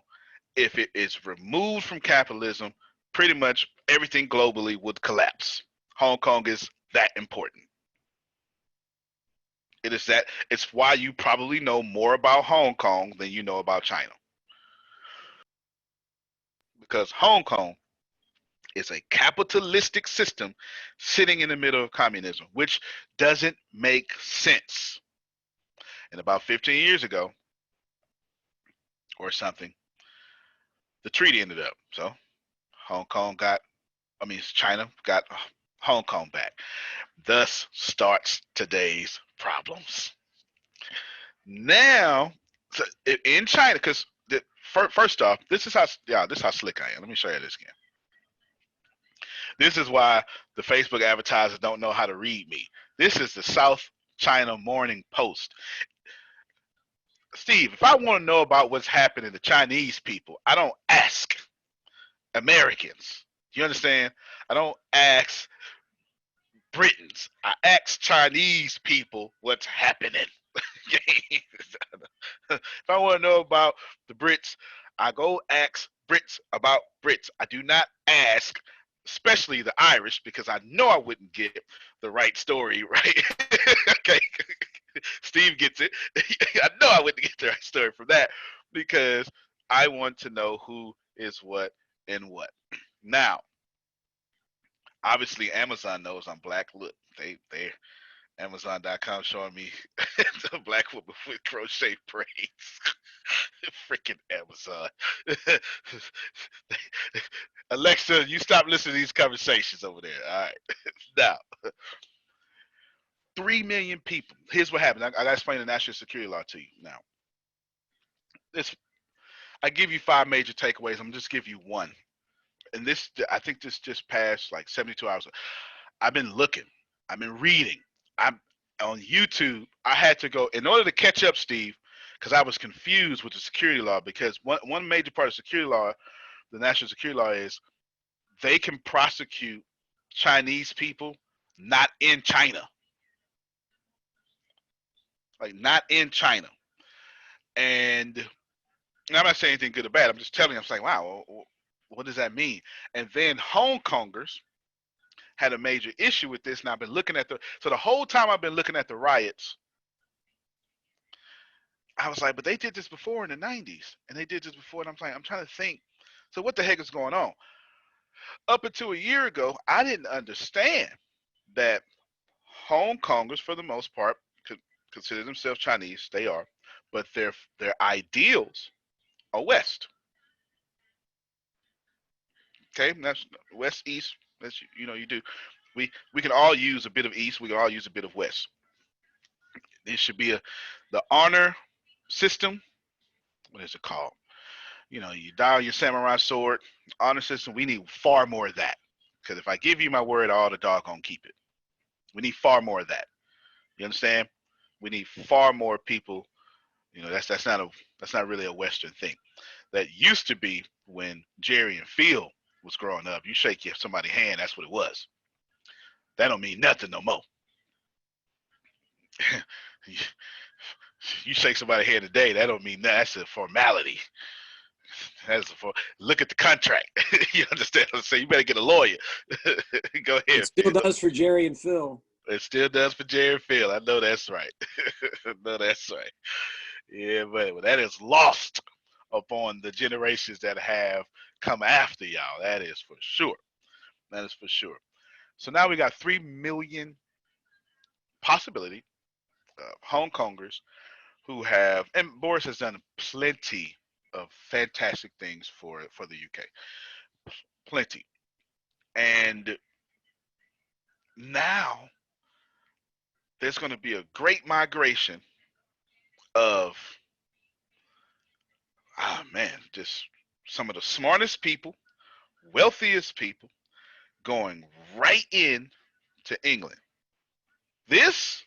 S1: if it is removed from capitalism, pretty much everything globally would collapse. Hong Kong is that important. It it's why you probably know more about Hong Kong than you know about China. Because Hong Kong is a capitalistic system sitting in the middle of communism, which doesn't make sense. And about 15 years ago or something, the treaty ended up. So China got Hong Kong back. Thus starts today's problems. Now, in China, because first off, this is how slick I am. Let me show you this again. This is why the Facebook advertisers don't know how to read me. This is the South China Morning Post. Steve, if I want to know about what's happening to Chinese people, I don't ask Americans. You understand? I don't ask Britons. I ask Chinese people what's happening. If I want to know about the Brits, I go ask Brits about Brits. I do not ask, especially the Irish, because I know I wouldn't get the right story, right? Okay. Steve gets it. I know I wouldn't get the right story from that because I want to know who is what and what. Now, obviously, Amazon knows I'm black. Look, they Amazon.com showing me the black woman with crochet braids. Freaking Amazon. Alexa, you stop listening to these conversations over there. All right. Now, 3 million people. Here's what happened. I got to explain the national security law to you now. I give you 5 major takeaways. I'm just give you one. And this, I think this just passed like 72 hours. I've been looking. I've been reading. I'm on YouTube. I had to go in order to catch up, Steve, because I was confused with the security law. Because one major part of security law, the national security law, is they can prosecute Chinese people not in China, like not in China. And I'm not saying anything good or bad. I'm just telling you. I'm saying, wow, what does that mean? And then Hong Kongers had a major issue with this, and I've been looking at so the whole time I've been looking at the riots, I was like, but they did this before in the 90s, and they did this before, and I'm like, I'm trying to think, so what the heck is going on? Up until a year ago, I didn't understand that Hong Kongers, for the most part, could consider themselves Chinese. They are, but their ideals are West. Okay, that's West, East. That's you do. We can all use a bit of East. We can all use a bit of West. It should be the honor system. What is it called? You dial your samurai sword. Honor system. We need far more of that. Because if I give you my word, all the doggone keep it. We need far more of that. You understand? We need far more people. That's not really a Western thing. That used to be when Jerry and Phil was growing up. You shake somebody's hand, that's what it was. That don't mean nothing no more. You shake somebody's hand today, that don't mean nothing. That's a formality. Look at the contract. You understand what I'm saying? You better get a lawyer. Go ahead.
S2: It still does for Jerry and Phil.
S1: It still does for Jerry and Phil. I know that's right. I know that's right. Yeah, but that is lost upon the generations that have come after y'all. That is for sure. That is for sure. So now we got 3 million possibility Hong Kongers who have, and Boris has done plenty of fantastic things for the UK. Plenty. And now there's going to be a great migration of, just some of the smartest people, wealthiest people going right in to England. This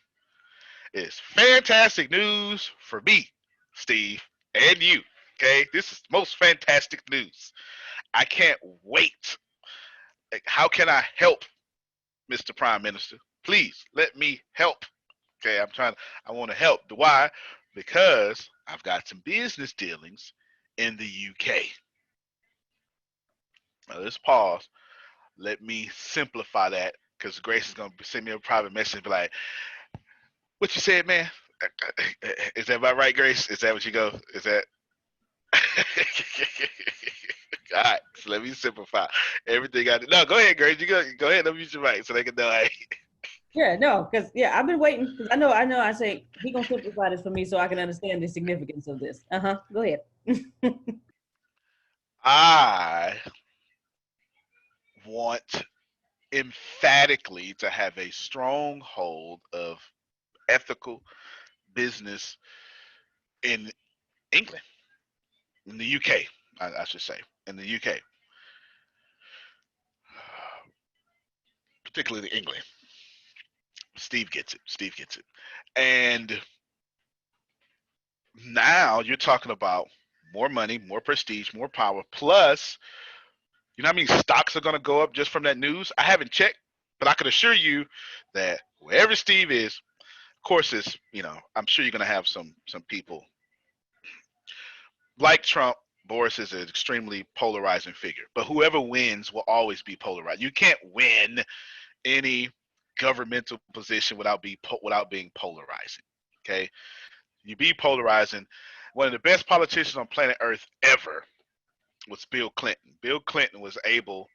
S1: is fantastic news for me, Steve, and you. Okay, this is most fantastic news. I can't wait. How can I help, Mr. Prime Minister? Please let me help. Okay, I want to help. Why? Because I've got some business dealings in the UK. Now let's pause. Let me simplify that because Grace is going to send me a private message and be like, What you said, man? Is that about right, Grace? Is that what you go? Is that? All right, so let me simplify everything I did. No, go ahead, Grace. You go ahead. Let me use your mic so they can know.
S3: Yeah, no, because I've been waiting because I know. I say he gonna simplify this for me so I can understand the significance of this. Go ahead.
S1: I want emphatically to have a strong hold of ethical business in England, in the UK, I should say, in the UK, particularly England. Steve gets it. Steve gets it. And now you're talking about more money, more prestige, more power, plus, you know how many stocks are going to go up just from that news? I haven't checked, but I can assure you that wherever Steve is, of course, it's, I'm sure you're going to have some people like Trump. Boris is an extremely polarizing figure, but whoever wins will always be polarized. You can't win any governmental position without being polarizing. Okay, you be polarizing. One of the best politicians on planet Earth ever was Bill Clinton. Bill Clinton was able,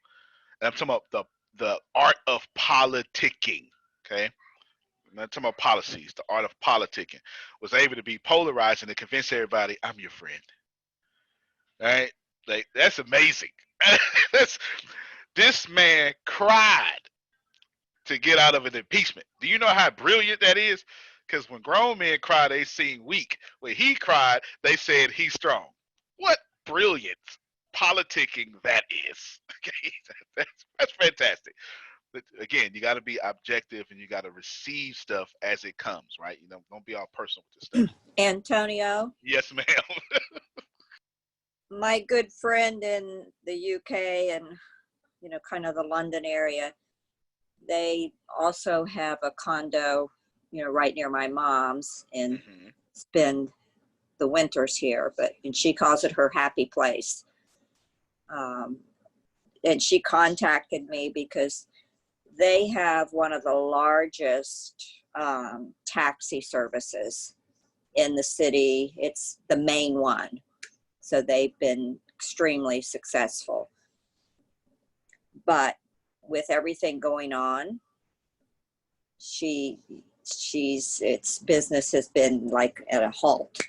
S1: and I'm talking about the art of politicking. Okay, I'm not talking about policies. The art of politicking, was able to be polarizing and convince everybody, I'm your friend. All right, like that's amazing. This man cried to get out of an impeachment. Do you know how brilliant that is? Because when grown men cry, they seem weak. When he cried, they said he's strong. What brilliant politicking that is. Okay, that's fantastic. But again, you got to be objective and you got to receive stuff as it comes, right? You know, don't be all personal with this stuff.
S12: Antonio?
S1: Yes, ma'am.
S12: My good friend in the UK and, kind of the London area, they also have a condo, right near my mom's and spend the winters here, and she calls it her happy place. And she contacted me because they have one of the largest taxi services in the city. It's the main one. So they've been extremely successful. But with everything going on, its business has been like at a halt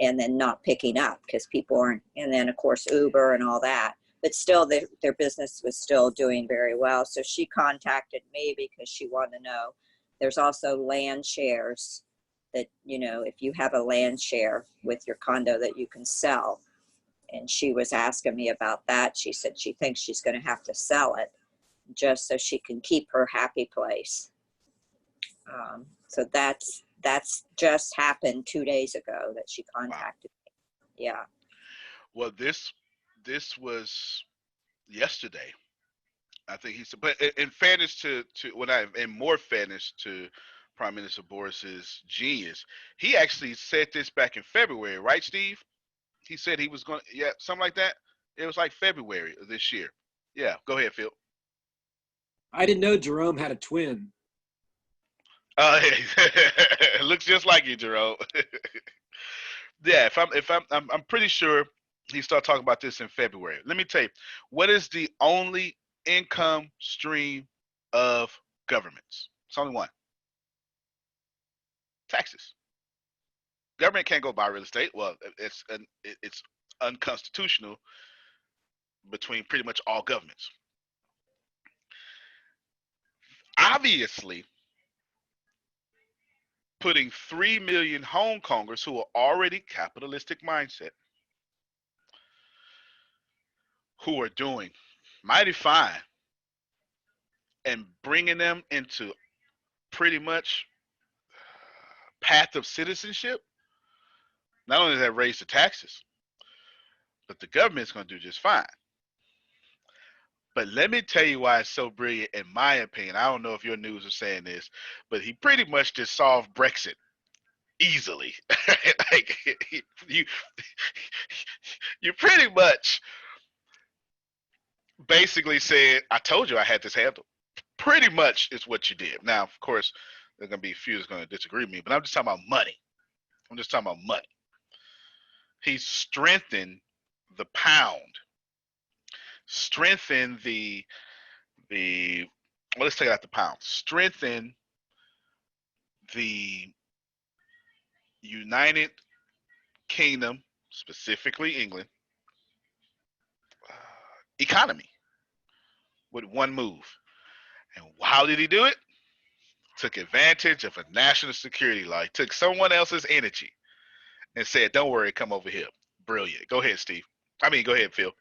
S12: and then not picking up because people aren't, and then of course Uber and all that, but still their business was still doing very well. So she contacted me because she wanted to know. There's also land shares that, if you have a land share with your condo that you can sell. And she was asking me about that. She said she thinks she's going to have to sell it just so she can keep her happy place. So that's just happened 2 days ago that she contacted me. Yeah.
S1: Well, this was yesterday. I think he said, but in fairness to in more fairness to Prime Minister Boris's genius, he actually said this back in February, right, Steve? He said he was going to, yeah, something like that. It was like February of this year. Yeah, go ahead, Phil.
S2: I didn't know Jerome had a twin.
S1: It looks just like you, Jerome. Yeah, I'm pretty sure he started talking about this in February. Let me tell you, what is the only income stream of governments? It's only one. Taxes. Government can't go buy real estate. Well, it's unconstitutional between pretty much all governments. Obviously, putting 3 million Hong Kongers who are already capitalistic mindset, who are doing mighty fine, and bringing them into pretty much path of citizenship, not only does that raise the taxes, but the government's going to do just fine. But let me tell you why it's so brilliant, in my opinion. I don't know if your news is saying this, but he pretty much just solved Brexit easily. Like you pretty much basically said, I told you I had this handled. Pretty much is what you did. Now, of course, There's going to be a few that's going to disagree with me, but I'm just talking about money. I'm just talking about money. He's strengthened the pound, strengthened the well, let's take out the pound, strengthen the United Kingdom, specifically England, economy with one move. And how did he do it? Took advantage of a national security law. He took someone else's energy and said, don't worry, come over here. Brilliant. Go ahead, Steve. Go ahead, Phil.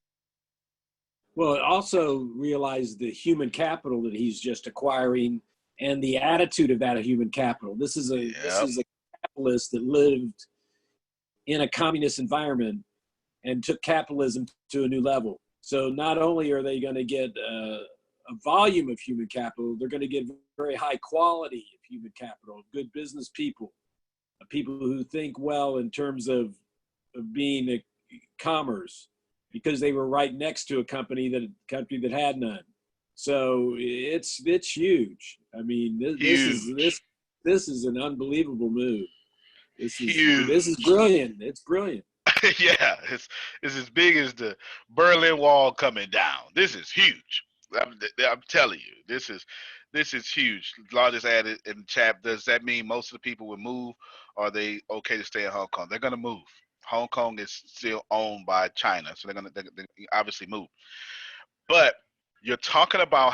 S2: Well, also realize the human capital that he's just acquiring and the attitude of that human capital. This is a capitalist that lived in a communist environment and took capitalism to a new level. So not only are they going to get a volume of human capital, they're going to get very high quality of human capital, good business people, people who think well in terms of being a commerce, because they were right next to a country that had none. So it's huge. I mean, this is an unbelievable move. This is brilliant. It's brilliant.
S1: Yeah, it's as big as the Berlin Wall coming down. This is huge. I'm telling you, this is huge. Law just added in the chat. Does that mean most of the people would move? Or are they okay to stay in Hong Kong? They're gonna move. Hong Kong is still owned by China, so they obviously move. But you're talking about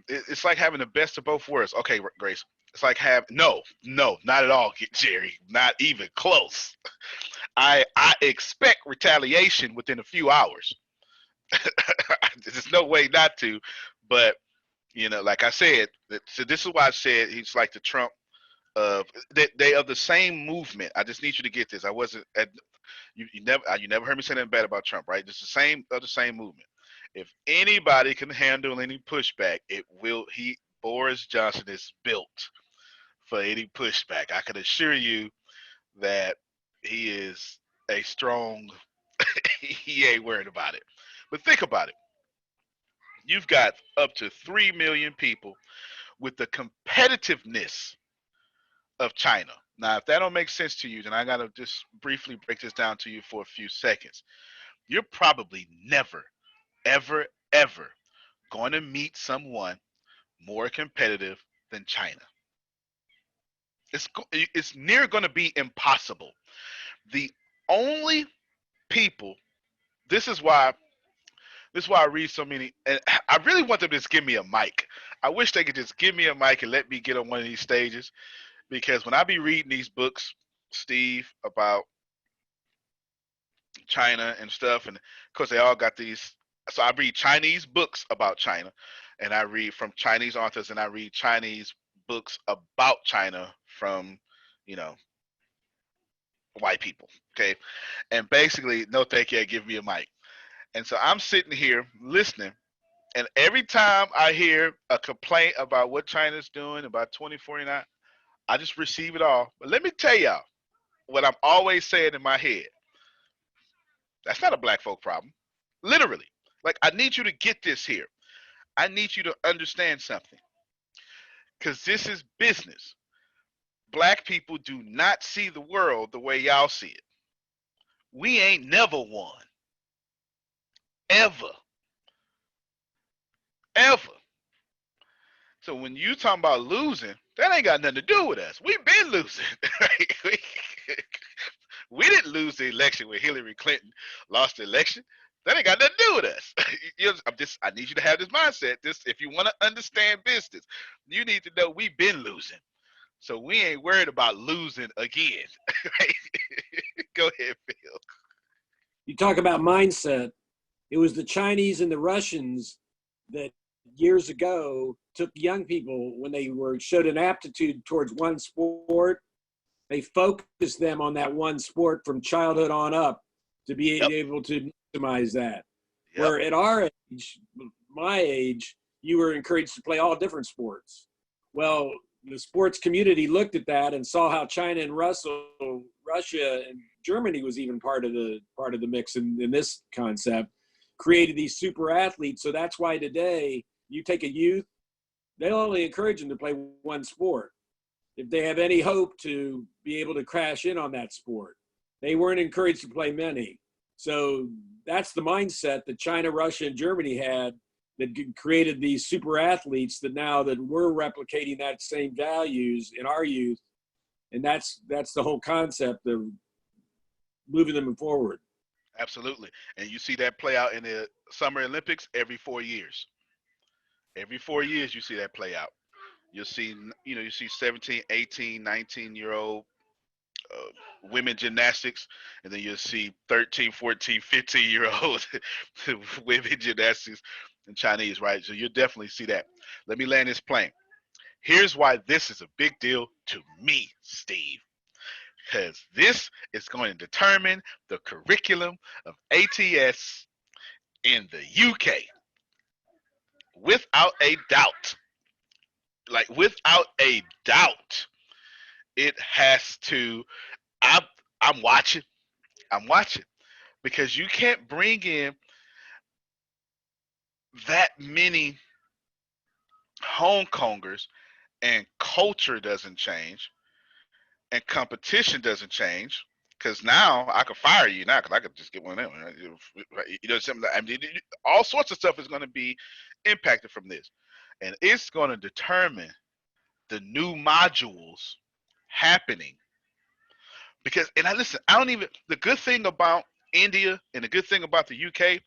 S1: it's like having the best of both worlds. Okay, Grace. It's like no, not at all, Jerry. Not even close. I expect retaliation within a few hours. There's no way not to, but like I said, so this is why I said he's like the Trump of they of the same movement. I just need you to get this. I wasn't at you never heard me say anything bad about Trump, right? It's the same movement. If anybody can handle any pushback, Boris Johnson is built for any pushback. I can assure you that he is a strong he ain't worried about it. But think about it. You've got up to 3 million people with the competitiveness of China. Now, if that don't make sense to you, then I got to just briefly break this down to you for a few seconds. You're probably never, ever, ever going to meet someone more competitive than China. It's near going to be impossible. The only people, this is why I read so many, and I really want them to just give me a mic. I wish they could just give me a mic and let me get on one of these stages, because when I be reading these books, Steve, about China and stuff, and of course they all got these, so I read Chinese books about China, and I read from Chinese authors, and I read Chinese books about China from, white people, okay? And basically, no thank you, give me a mic. And so I'm sitting here listening, and every time I hear a complaint about what China's doing about 2049, I just receive it all. But let me tell y'all what I'm always saying in my head. That's not a black folk problem. Literally. Like, I need you to get this here. I need you to understand something. Because this is business. Black people do not see the world the way y'all see it. We ain't never won. Ever. Ever. So when you talking about losing, that ain't got nothing to do with us. We've been losing. We didn't lose the election when Hillary Clinton lost the election. That ain't got nothing to do with us. I need you to have this mindset. If you want to understand business, you need to know we've been losing. So we ain't worried about losing again. Go ahead, Phil.
S2: You talk about mindset. It was the Chinese and the Russians that years ago took young people when they showed an aptitude towards one sport. They focused them on that one sport from childhood on up to be able to maximize that. Yep. Where at our age, my age, you were encouraged to play all different sports. Well, the sports community looked at that and saw how China and Russia and Germany was even part of the mix in this concept, created these super athletes. So that's why today you take a youth, they'll only encourage them to play one sport. if they have any hope to be able to crash in on that sport. They weren't encouraged to play many. So that's the mindset that China, Russia, and Germany had that created these super athletes that now that we're replicating that same values in our youth. And that's the whole concept of moving them forward.
S1: Absolutely. And you see that play out in the Summer Olympics every 4 years. Every 4 years you see that play out. You'll see, you see 17, 18, 19-year-old women gymnastics, and then you'll see 13, 14, 15-year-old women gymnastics and Chinese, right? So you'll definitely see that. Let me land this plane. Here's why this is a big deal to me, Steve, because this is going to determine the curriculum of ATS in the UK. Without a doubt. Like, without a doubt, it has to. I'm watching. I'm watching because you can't bring in that many Hong Kongers and culture doesn't change and competition doesn't change. Because now I could fire you now because I could just get one of them. Something. I mean, all sorts of stuff is going to be impacted from this, and it's going to determine the new modules happening. Because, and listen, I don't even. The good thing about India and the good thing about the UK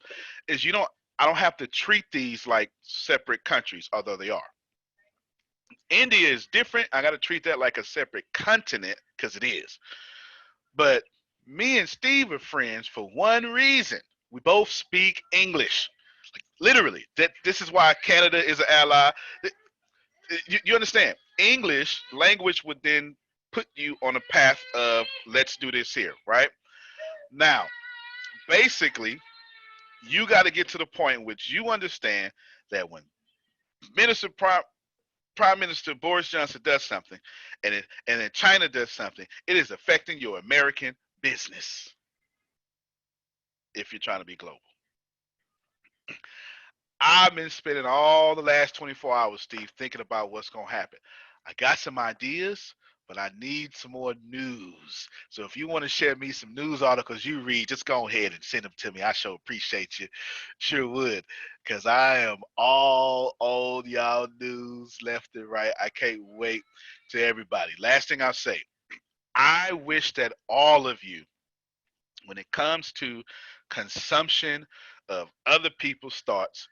S1: is I don't have to treat these like separate countries, although they are. India is different. I got to treat that like a separate continent because it is. But me and Steve are friends for one reason. We both speak English. Like, literally. This is why Canada is an ally. You understand? English language would then put you on a path of let's do this here, right? Now, basically, you got to get to the point in which you understand that when Prime Minister Boris Johnson does something, and then China does something, it is affecting your American business. If you're trying to be global, I've been spending all the last 24 hours, Steve, thinking about what's gonna happen. I got some ideas, but I need some more news. So if you want to share me some news articles you read, just go ahead and send them to me. I sure appreciate you. Sure would. Because I am all on y'all news left and right. I can't wait to everybody. Last thing I'll say, I wish that all of you, when it comes to consumption of other people's thoughts,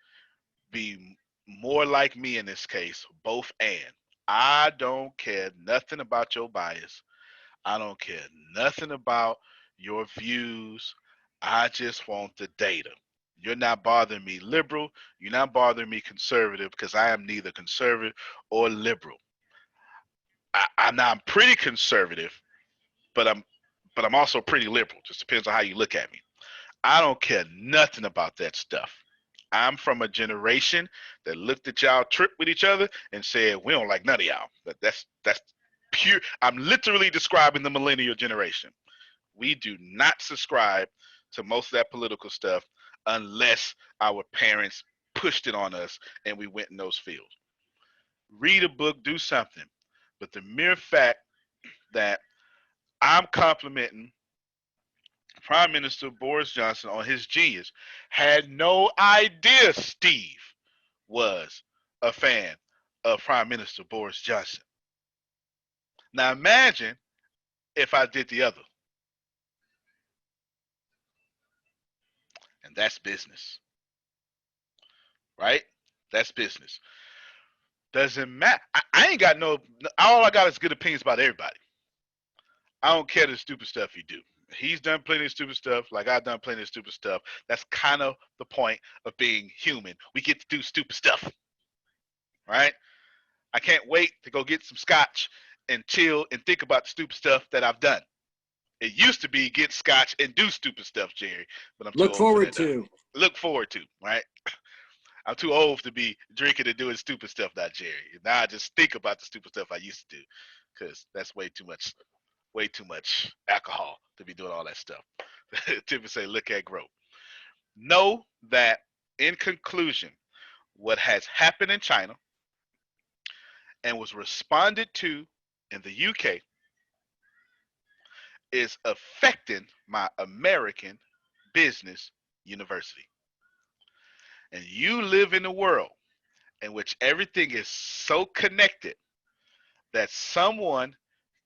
S1: be more like me in this case, both and. I don't care nothing about your bias. I don't care nothing about your views. I just want the data. You're not bothering me liberal. You're not bothering me conservative because I am neither conservative or liberal. I'm pretty conservative, but I'm also pretty liberal. Just depends on how you look at me. I don't care nothing about that stuff. I'm from a generation that looked at y'all trip with each other and said, we don't like none of y'all. That's pure. I'm literally describing the millennial generation. We do not subscribe to most of that political stuff unless our parents pushed it on us and we went in those fields. Read a book, do something. But the mere fact that I'm complimenting Prime Minister Boris Johnson on his genius, had no idea Steve was a fan of Prime Minister Boris Johnson. Now imagine if I did the other. And that's business. Right? That's business. Doesn't matter. I ain't got all I got is good opinions about everybody. I don't care the stupid stuff you do. He's done plenty of stupid stuff, like I've done plenty of stupid stuff. That's kind of the point of being human. We get to do stupid stuff, right? I can't wait to go get some scotch and chill and think about the stupid stuff that I've done. It used to be get scotch and do stupid stuff, Jerry, but I'm too
S2: Look
S1: old
S2: forward
S1: for that
S2: to.
S1: now. Look forward to, right? I'm too old to be drinking and doing stupid stuff now, Jerry. Now I just think about the stupid stuff I used to do because that's way too much alcohol to be doing all that stuff. Tiffany say, look at growth. Know that in conclusion, what has happened in China and was responded to in the UK is affecting my American business university. And you live in a world in which everything is so connected that someone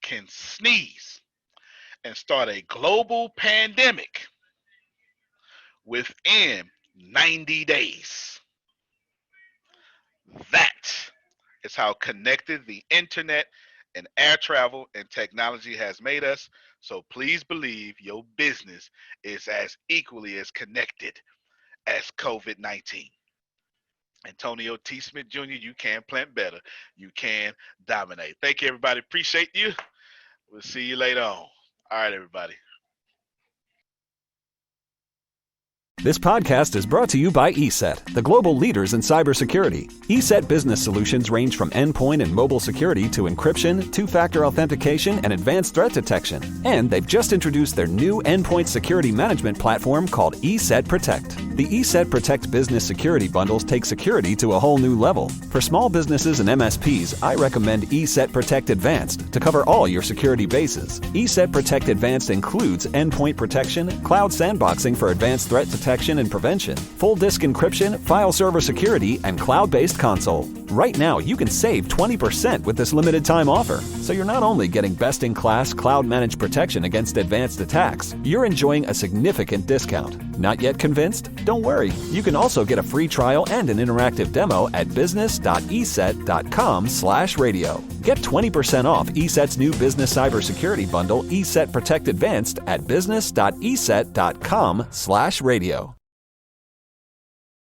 S1: can sneeze and start a global pandemic within 90 days. That is how connected the internet and air travel and technology has made us. So please believe your business is as equally as connected as COVID-19. Antonio T. Smith Jr., you can plant better. You can dominate. Thank you, everybody. Appreciate you. We'll see you later on. All right, everybody.
S10: This podcast is brought to you by ESET, the global leaders in cybersecurity. ESET business solutions range from endpoint and mobile security to encryption, two-factor authentication, and advanced threat detection. And they've just introduced their new endpoint security management platform called ESET Protect. The ESET Protect business security bundles take security to a whole new level. For small businesses and MSPs, I recommend ESET Protect Advanced to cover all your security bases. ESET Protect Advanced includes endpoint protection, cloud sandboxing for advanced threat detection and prevention, full disk encryption, file server security, and cloud-based console. Right now, you can save 20% with this limited time offer. So you're not only getting best-in-class cloud-managed protection against advanced attacks, you're enjoying a significant discount. Not yet convinced? Don't worry. You can also get a free trial and an interactive demo at business.eset.com/radio. Get 20% off ESET's new business cybersecurity bundle, ESET Protect Advanced, at business.eset.com/radio.